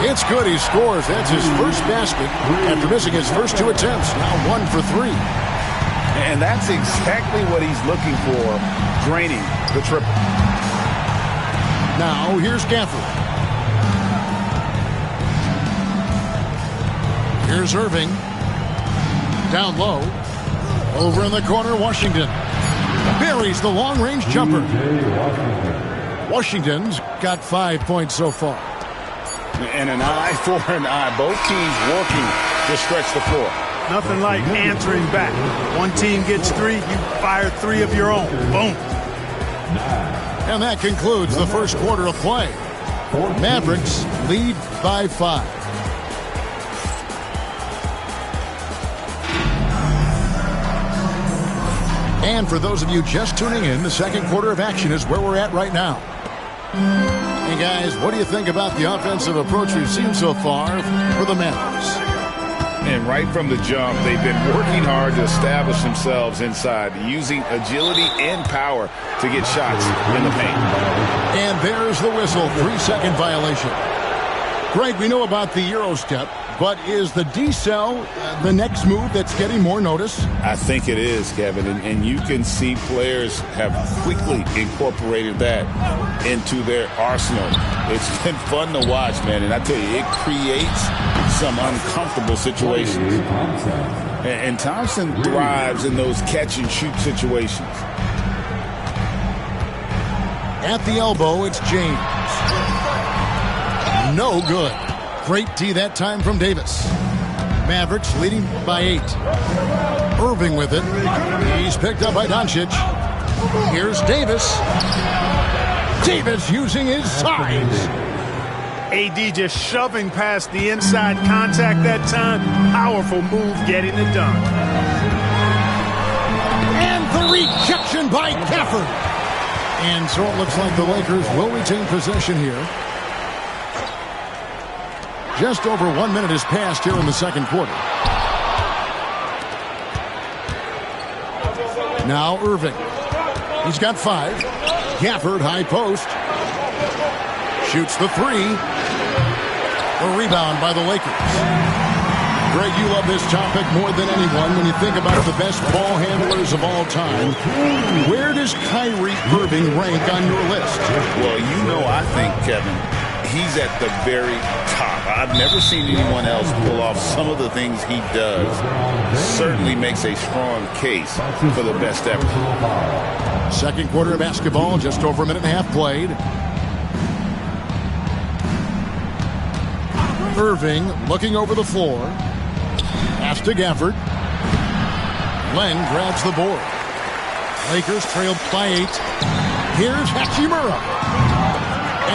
It's good. He scores. That's his first basket after missing his first 2 attempts. Now 1 for 3. And that's exactly what he's looking for, draining the triple. Now here's Gafford. Here's Irving. Down low. Over in the corner, Washington. Buries the long-range jumper. Washington's got 5 points so far. And an eye for an eye. Both teams working to stretch the floor. Nothing like answering back. One team gets 3, you fire 3 of your own. Boom. And that concludes the first quarter of play. Mavericks lead by 5. And for those of you just tuning in, the second quarter of action is where we're at right now. Hey guys, what do you think about the offensive approach we've seen so far for the Mavericks? And right from the jump, they've been working hard to establish themselves inside, using agility and power to get shots in the paint. And there's the whistle, 3-second violation. Greg, we know about the Euro step, but is the decel the next move that's getting more notice? I think it is, Kevin, and you can see players have quickly incorporated that into their arsenal. It's been fun to watch, man, and I tell you, it creates some uncomfortable situations. And Thompson thrives in those catch-and-shoot situations. At the elbow, it's James. No good. Great D that time from Davis. Mavericks leading by 8. Irving with it. He's picked up by Doncic. Here's Davis. Davis using his size. AD just shoving past the inside contact that time. Powerful move getting it done. And the rejection by Gafford. And so it looks like the Lakers will retain possession here. Just over 1 minute has passed here in the second quarter. Now Irving. He's got 5. Gafford, high post. Shoots the 3. A rebound by the Lakers. Greg, you love this topic more than anyone when you think about the best ball handlers of all time. Where does Kyrie Irving rank on your list? Well, you know, I think, Kevin, he's at the very top. I've never seen anyone else pull off some of the things he does. Certainly makes a strong case for the best ever. Second quarter of basketball, just over a minute and a half played. Irving looking over the floor. Pass to Gafford. Len grabs the board. Lakers trailed by 8. Here's Hachimura.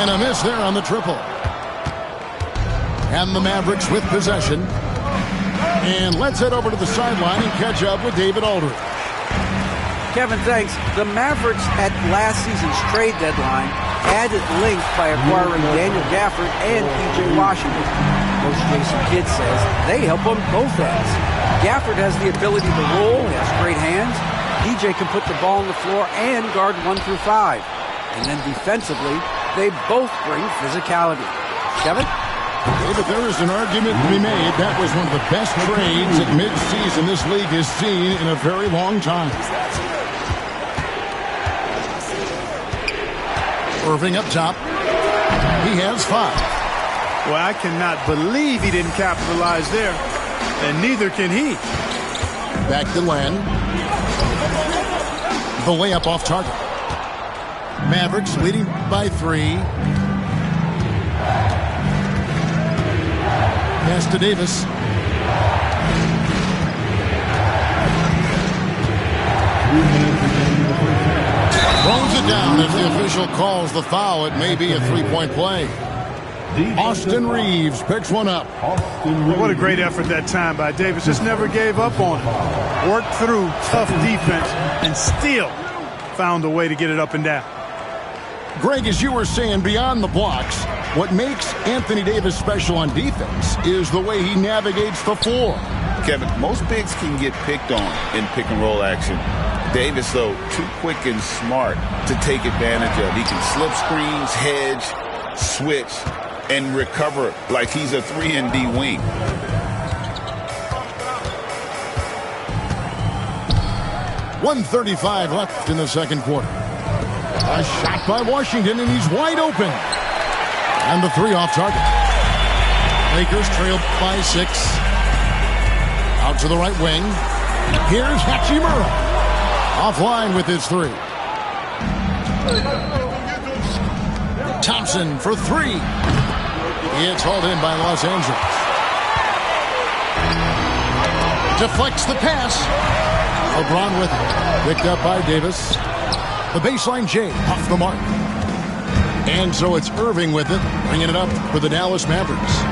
And a miss there on the triple. And the Mavericks with possession. And let's head over to the sideline and catch up with David Aldridge. Kevin, thanks. The Mavericks at last season's trade deadline added length by acquiring Daniel Gafford and P.J. Washington. Coach Jason Kidd says they help on both ends. Gafford has the ability to roll, he has great hands. P.J. can put the ball on the floor and guard 1 through 5. And then defensively, they both bring physicality. Kevin? David, there is an argument to be made. That was one of the best trades at midseason this league has seen in a very long time. Irving up top. He has 5. Well, I cannot believe he didn't capitalize there, and neither can he. Back to Len. The layup off target. Mavericks leading by 3. Pass to Davis. Throws it down as the official calls the foul. It may be a 3-point play. Austin Reeves picks one up. What a great effort that time by Davis. Just never gave up on it. Worked through tough defense and still found a way to get it up and down. Greg, as you were saying, beyond the blocks, what makes Anthony Davis special on defense is the way he navigates the floor. Kevin, most bigs can get picked on in pick-and-roll action. Davis, though, too quick and smart to take advantage of. He can slip screens, hedge, switch, and recover like he's a 3-and-D wing. .135 left in the second quarter. A shot by Washington, and he's wide open. And the 3 off target. Lakers trail by 6. Out to the right wing. Here's Hachimura. Offline with his 3. Thompson for 3. It's hauled in by Los Angeles. Deflects the pass. LeBron with it. Picked up by Davis. The baseline J off the mark. And so it's Irving with it, bringing it up for the Dallas Mavericks.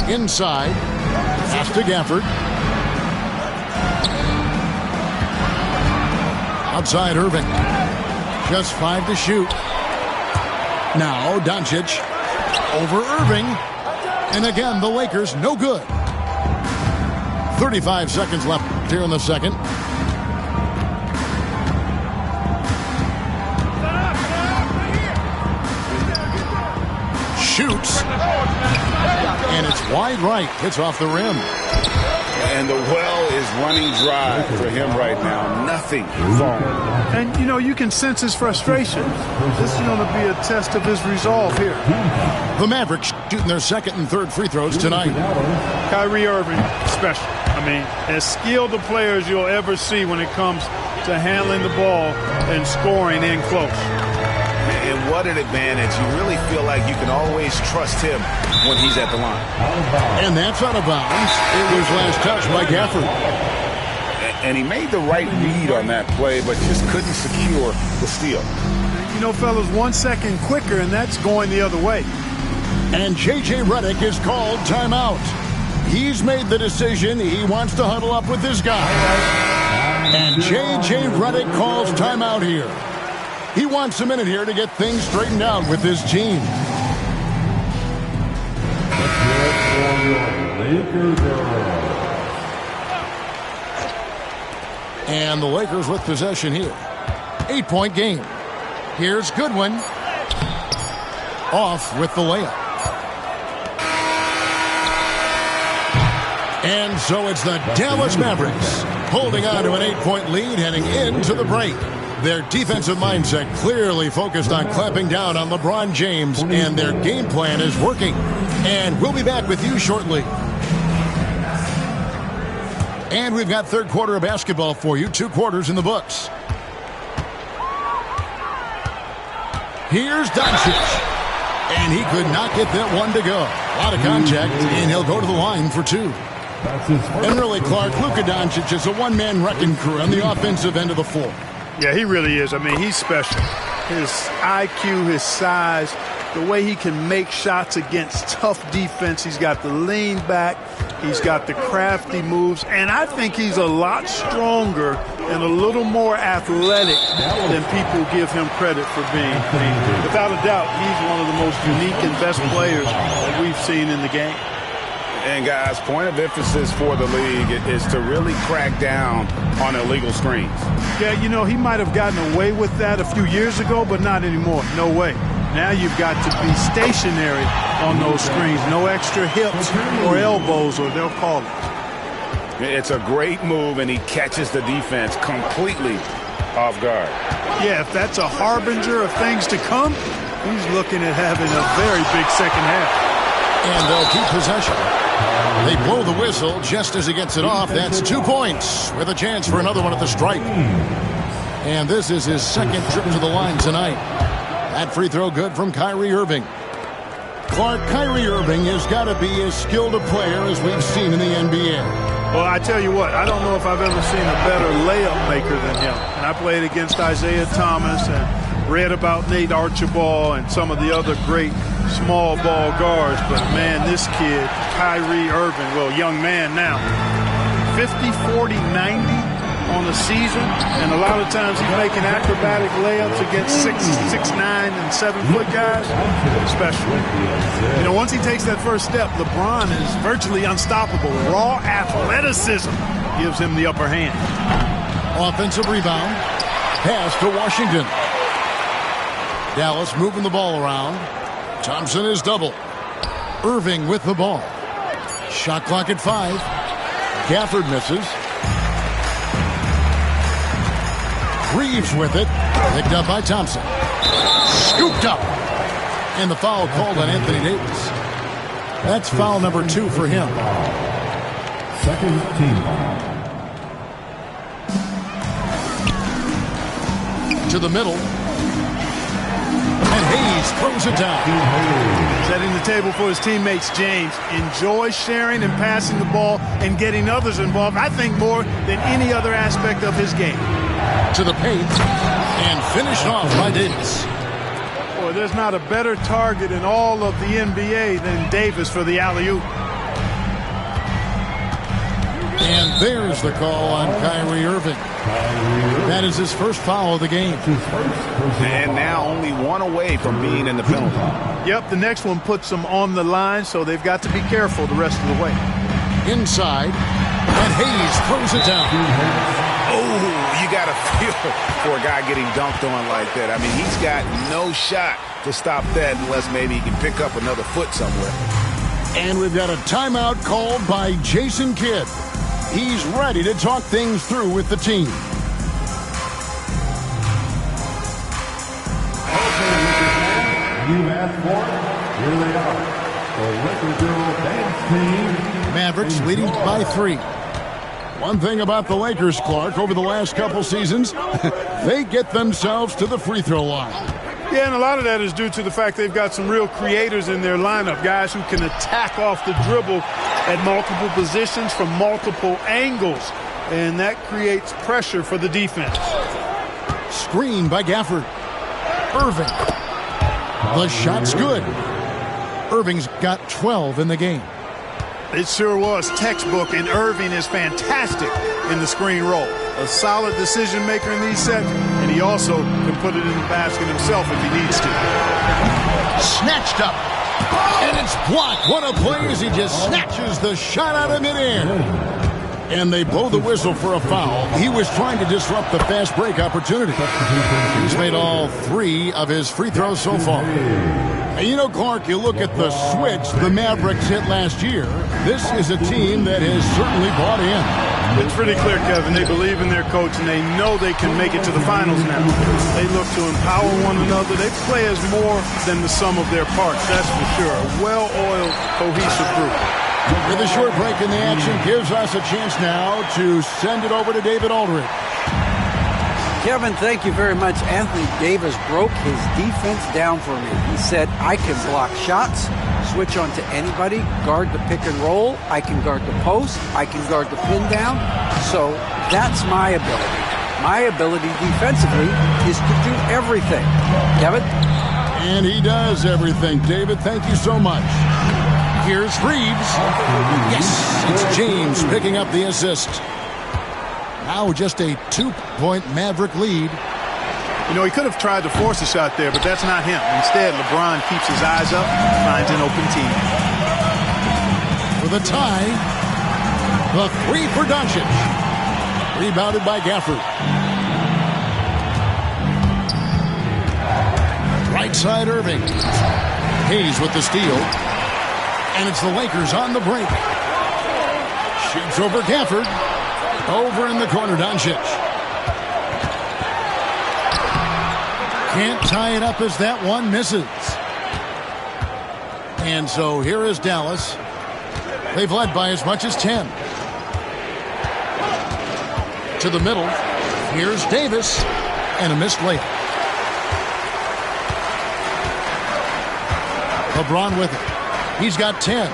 Inside. Pass to Gafford. Outside Irving. Just 5 to shoot. Now Doncic over Irving. And again, the Lakers no good. 35 seconds left here in the second. Shoots. And it's wide right. Hits off the rim. And the well is running dry for him right now. Nothing falling. And, you know, you can sense his frustration. This is going to be a test of his resolve here. The Mavericks shooting their second and third free throws tonight. Kyrie Irving, special. I mean, as skilled a player as you'll ever see when it comes to handling the ball and scoring in close. And what an advantage. You really feel like you can always trust him when he's at the line. And that's out of bounds. It was last touched by Gafford. And he made the right read on that play, but just couldn't secure the steal. You know, fellas, 1 second quicker, and that's going the other way. And J.J. Redick is called timeout. He's made the decision. He wants to huddle up with this guy. And J.J. Redick calls timeout here. He wants a minute here to get things straightened out with his team. And the Lakers with possession here. 8-point game. Here's Goodwin. Off with the layup. And so it's the Dallas Mavericks holding on to an 8-point lead heading into the break. Their defensive mindset clearly focused on clamping down on LeBron James, and their game plan is working. And we'll be back with you shortly. And we've got third quarter of basketball for you. 2 quarters in the books. Here's Doncic. And he could not get that one to go. A lot of contact, and he'll go to the line for 2. And really, Clark, Luka Doncic is a one-man wrecking crew on the offensive end of the floor. Yeah, he really is. I mean, he's special. His IQ, his size, the way he can make shots against tough defense. He's got the lean back. He's got the crafty moves. And I think he's a lot stronger and a little more athletic than people give him credit for being. Without a doubt, he's one of the most unique and best players that we've seen in the game. And, guys, point of emphasis for the league is to really crack down on illegal screens. Yeah, you know, he might have gotten away with that a few years ago, but not anymore. No way. Now you've got to be stationary on those screens. No extra hips or elbows, or they'll call it. It's a great move, and he catches the defense completely off guard. Yeah, if that's a harbinger of things to come, he's looking at having a very big second half. And they'll keep possession. They blow the whistle just as he gets it off. That's 2 points with a chance for another one at the stripe. And this is his second trip to the line tonight. That free throw good from Kyrie Irving. Clark, Kyrie Irving has got to be as skilled a player as we've seen in the NBA. Well, I tell you what, I don't know if I've ever seen a better layup maker than him. And I played against Isaiah Thomas and read about Nate Archibald and some of the other great small ball guards. But, man, this kid, Kyrie Irving, well, young man now, 50, 40, 90 on the season. And a lot of times he's making acrobatic layups against 6'9", and 7-foot guys. Special. You know, once he takes that first step, LeBron is virtually unstoppable. Raw athleticism gives him the upper hand. Offensive rebound. Pass to Washington. Dallas moving the ball around. Thompson is double. Irving with the ball. Shot clock at 5. Gafford misses. Reeves with it. Picked up by Thompson. Scooped up. And the foul called on Anthony Davis. That's foul number 2 for him. Second team. To the middle. And Hayes throws it down. Setting the table for his teammates, James. Enjoy sharing and passing the ball and getting others involved, I think, more than any other aspect of his game. To the paint. And finished off by Davis. Boy, there's not a better target in all of the NBA than Davis for the alley-oop. And there's the call on Kyrie Irving. That is his first foul of the game. And now only one away from being in the penalty. Yep, the next one puts them on the line, so they've got to be careful the rest of the way. Inside. And Hayes throws it down. Oh, you got to feel for a guy getting dunked on like that. I mean, he's got no shot to stop that unless maybe he can pick up another foot somewhere. And we've got a timeout called by Jason Kidd. He's ready to talk things through with the team. You asked for it. Here they are. The Laker Girl Dance Team. Mavericks leading by 3. One thing about the Lakers, Clark, over the last couple seasons, they get themselves to the free throw line. Yeah, and a lot of that is due to the fact they've got some real creators in their lineup, guys who can attack off the dribble at multiple positions from multiple angles, and that creates pressure for the defense. Screen by Gafford. Irving. The shot's good. Irving's got 12 in the game. It sure was textbook, and Irving is fantastic in the screen roll. A solid decision maker in these sets, and he also can put it in the basket himself if he needs to. Snatched up. And it's blocked. What a play as he just snatches the shot out of midair. And they blow the whistle for a foul. He was trying to disrupt the fast break opportunity. He's made all 3 of his free throws so far. And you know, Clark, you look at the switch the Mavericks hit last year. This is a team that has certainly bought in. It's pretty clear, Kevin. They believe in their coach, and they know they can make it to the finals now. They look to empower one another. They play as more than the sum of their parts, that's for sure. A well-oiled, cohesive group. With a short break in the action gives us a chance now to send it over to David Aldridge. Kevin, thank you very much. Anthony Davis broke his defense down for me. He said, I can block shots, switch on to anybody, guard the pick and roll, I can guard the post, I can guard the pin down. So that's my ability. My ability defensively is to do everything. Kevin? And he does everything. David, thank you so much. Here's Reeves. Yes, it's James picking up the assist. Now just a 2-point Maverick lead. You know, he could have tried to force a shot there, but that's not him. Instead, LeBron keeps his eyes up and finds an open team. For the tie, the 3 for Doncic. Rebounded by Gafford. Right side Irving. Hayes with the steal. And it's the Lakers on the break. Shoots over Gafford. Over in the corner, Doncic. Can't tie it up as that one misses. And so here is Dallas. They've led by as much as 10. To the middle. Here's Davis. And a missed layup. LeBron with it. He's got 10.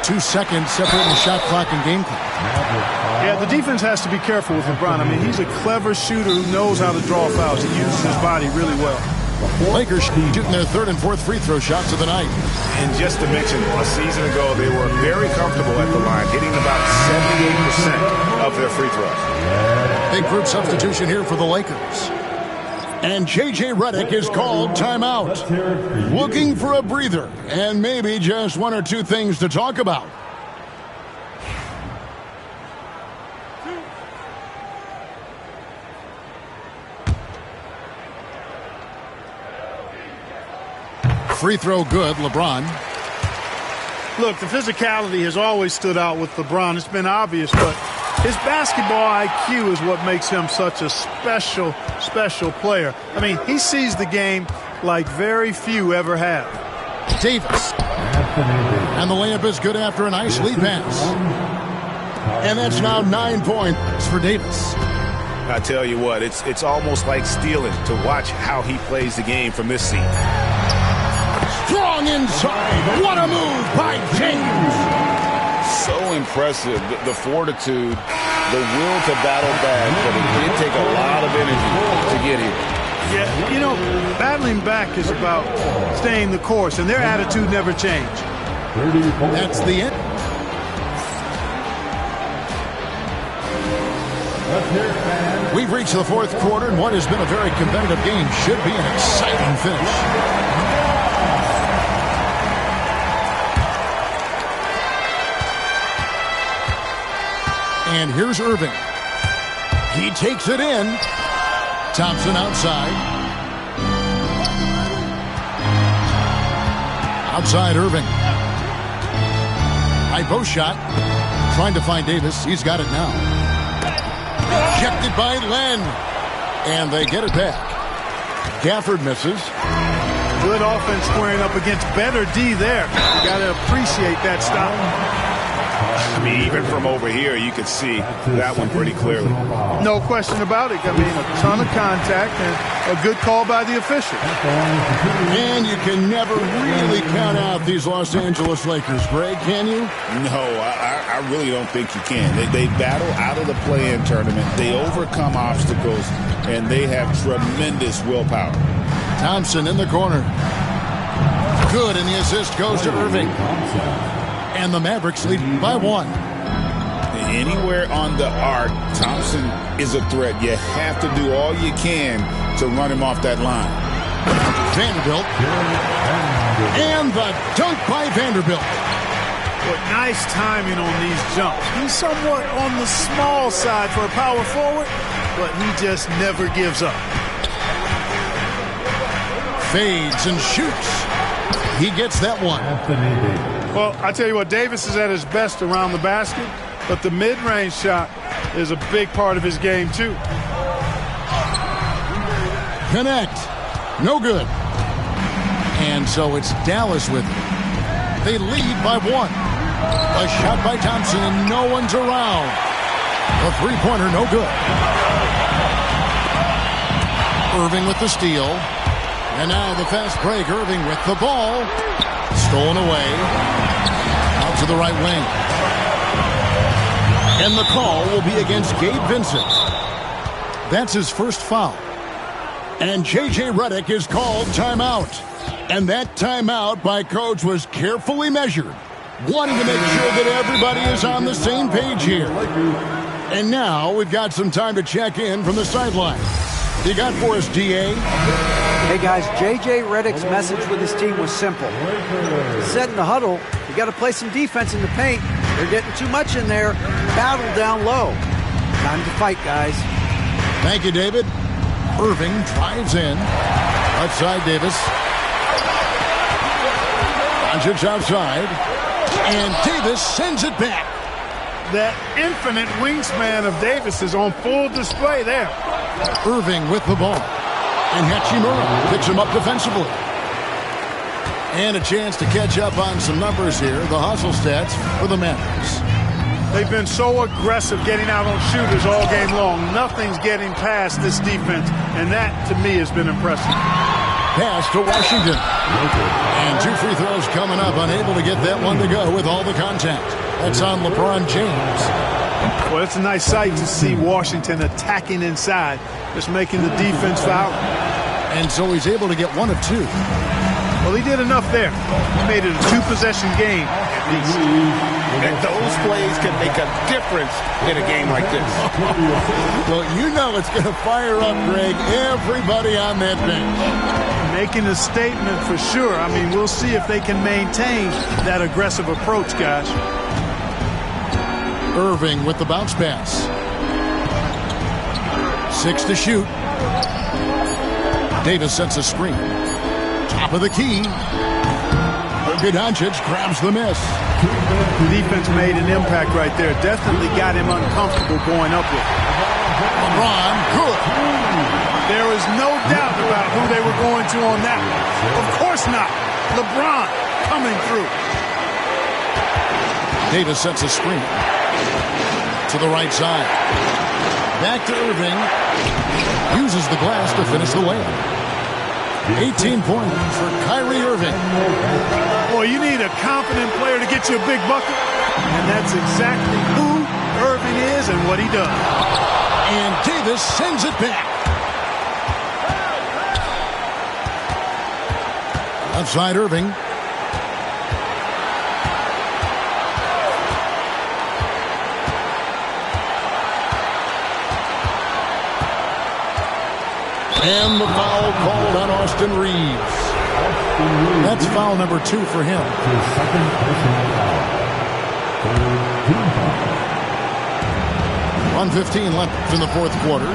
2 seconds separating the shot clock and game clock. Yeah, the defense has to be careful with LeBron. I mean, he's a clever shooter who knows how to draw fouls. He uses his body really well. Lakers shooting their third and fourth free throw shots of the night. And just to mention, a season ago, they were very comfortable at the line, hitting about 78% of their free throws. Big group substitution here for the Lakers. And J.J. Redick is called timeout. Looking for a breather and maybe just one or two things to talk about. Free throw good, LeBron. Look, the physicality has always stood out with LeBron. It's been obvious, but his basketball IQ is what makes him such a special player. I mean, he sees the game like very few ever have. Davis. And the layup is good after a nice lead pass. And that's now 9 points for Davis. I tell you what, it's almost like stealing to watch how he plays the game from this seat. Strong inside. What a move by James. So impressive, the fortitude, the will to battle back, but it did take a lot of energy to get here. Yeah, you know, battling back is about staying the course, and their attitude never changed. That's the end. We've reached the fourth quarter, and what has been a very competitive game should be an exciting finish. And here's Irving. He takes it in. Thompson outside. Outside Irving. High post shot. Trying to find Davis. He's got it now. Rejected by Len. And they get it back. Gafford misses. Good offense squaring up against better D there. You got to appreciate that stop. I mean, even from over here, you could see that one pretty clearly. No question about it. I mean, a ton of contact and a good call by the official. And you can never really count out these Los Angeles Lakers, Greg, can you? No, I really don't think you can. They battle out of the play-in tournament. They overcome obstacles, and they have tremendous willpower. Thompson in the corner. Good, and the assist goes to Irving. And the Mavericks lead by 1. Anywhere on the arc, Thompson is a threat. You have to do all you can to run him off that line. Vanderbilt. And the dunk by Vanderbilt. But nice timing on these jumps. He's somewhat on the small side for a power forward, but he just never gives up. Fades and shoots. He gets that one. Well, I tell you what, Davis is at his best around the basket, but the mid-range shot is a big part of his game, too. Connect. No good. And so it's Dallas with it. They lead by 1. A shot by Thompson, and no one's around. A three-pointer, no good. Irving with the steal. And now the fast break. Irving with the ball. Stolen away. Out to the right wing. And the call will be against Gabe Vincent. That's his first foul. And J.J. Redick is called timeout. And that timeout by Coach was carefully measured, wanting to make sure that everybody is on the same page here. And now we've got some time to check in from the sideline. You got for us, D.A.? Hey, guys, J.J. Redick's message with his team was simple. He said in the huddle, you got to play some defense in the paint. They're getting too much in there. Battle down low. Time to fight, guys. Thank you, David. Irving drives in. Outside Davis. Doncic outside. And Davis sends it back. That infinite wingspan of Davis is on full display there. Irving with the ball. And Hachimura picks him up defensively. And a chance to catch up on some numbers here. The hustle stats for the Mavericks. They've been so aggressive getting out on shooters all game long. Nothing's getting past this defense, and that, to me, has been impressive. Pass to Washington. And 2 free throws coming up. Unable to get that one to go with all the contact. That's on LeBron James. Well, it's a nice sight to see Washington attacking inside, just making the defense foul. And so he's able to get 1 of 2. Well, he did enough there. He made it a 2-possession game at least. And those plays can make a difference in a game like this. Well, you know it's going to fire up, Greg, everybody on that bench. Making a statement for sure. I mean, we'll see if they can maintain that aggressive approach, guys. Irving with the bounce pass. 6 to shoot. Davis sets a screen. Top of the key. Luka Doncic grabs the miss. The defense made an impact right there. Definitely got him uncomfortable going up with. LeBron, good. There is no doubt about who they were going to on that one. Of course not. LeBron coming through. Davis sets a screen. To the right side. Back to Irving. Uses the glass to finish the layup. 18 points for Kyrie Irving. Boy, you need a confident player to get you a big bucket. And that's exactly who Irving is and what he does. And Davis sends it back. Outside Irving. And the foul called on Austin Reeves. That's foul number 2 for him. 1:15 left in the fourth quarter.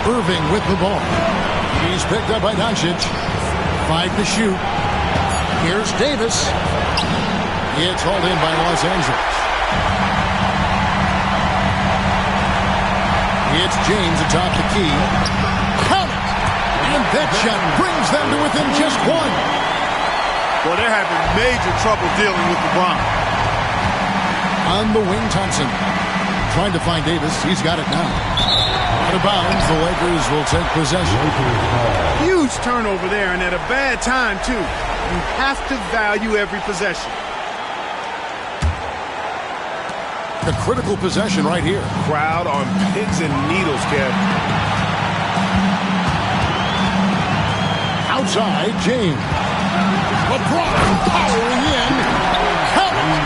Irving with the ball. He's picked up by Doncic. 5 to shoot. Here's Davis. It's hauled in by Los Angeles. It's James atop the key. Count it! And that shot brings them to within just 1. Well, they're having major trouble dealing with LeBron. On the wing, Thompson. Trying to find Davis. He's got it now. Out of bounds, the Lakers will take possession. Huge turnover there, and at a bad time, too. You have to value every possession. A critical possession right here. Crowd on pins and needles, Kev. Outside, James. LeBron powering in. Count it.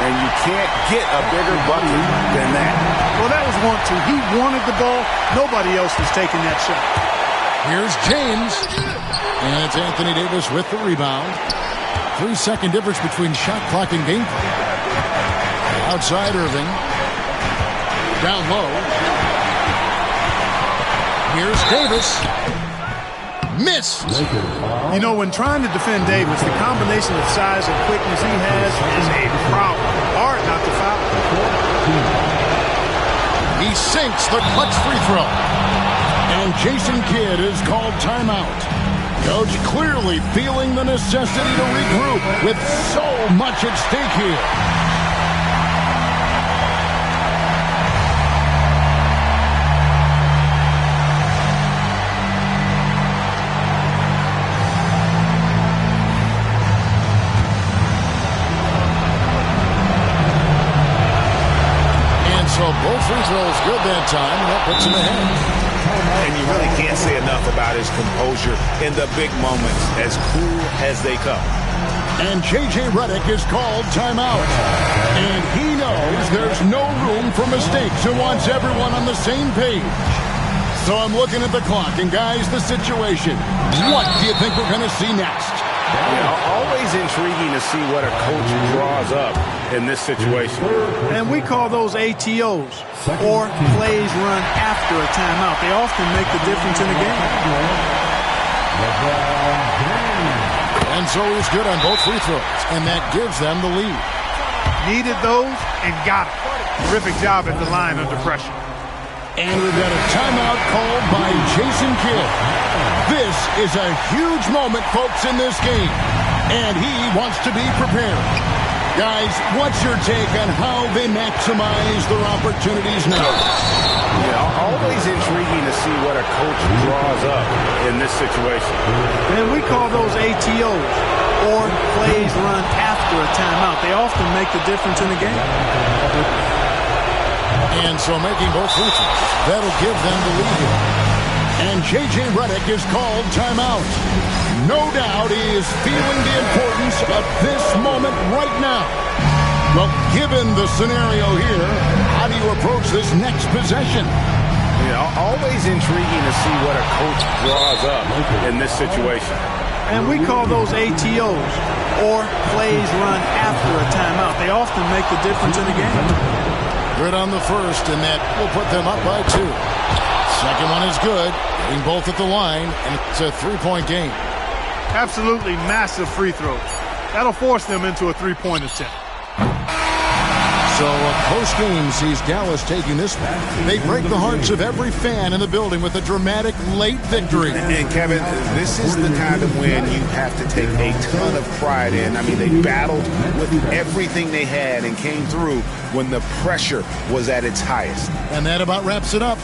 And you can't get a bigger bucket than that. Well, that was 1-2. He wanted the ball. Nobody else was taking that shot. Here's James. And it's Anthony Davis with the rebound. 3-second difference between shot clock and game clock. Outside Irving. Down low. Here's Davis. Missed. You know, when trying to defend Davis, the combination of size and quickness he has is a problem. Hard not to foul. He sinks the clutch free throw. And Jason Kidd is called timeout. Coach clearly feeling the necessity to regroup with so much at stake here. So both free throws good that time, and that puts him ahead. And you really can't say enough about his composure in the big moments, as cool as they come. And J.J. Redick is called timeout. And he knows there's no room for mistakes and wants everyone on the same page. So I'm looking at the clock, and guys, the situation. What do you think we're going to see next? Always intriguing to see what a coach draws up in this situation. And we call those ATOs, or plays run after a timeout. They often make the difference in the game. And so he's good on both free throws, and that gives them the lead. Needed those and got it. Terrific job at the line under pressure. And we've got a timeout called by Jason Kidd. This is a huge moment, folks, in this game. And he wants to be prepared. Guys, what's your take on how they maximize their opportunities now? Yeah, always intriguing to see what a coach draws up in this situation. And we call those ATOs, or plays run after a timeout. They often make the difference in the game. And so making both free throws, that'll give them the lead here. And J.J. Redick is called timeout. No doubt he is feeling the importance of this moment right now. Well, given the scenario here, how do you approach this next possession? Yeah, always intriguing to see what a coach draws up in this situation. And we call those ATOs, or plays run after a timeout. They often make the difference in the game. Good on the first, and that will put them up by 2. Second one is good, hitting both at the line, and it's a 3-point game. Absolutely massive free throws. That'll force them into a 3-point attempt. So post-game sees Dallas taking this one. They break the hearts of every fan in the building with a dramatic late victory. And Kevin, this is the kind of win you have to take a ton of pride in. I mean, they battled with everything they had and came through when the pressure was at its highest. And that about wraps it up.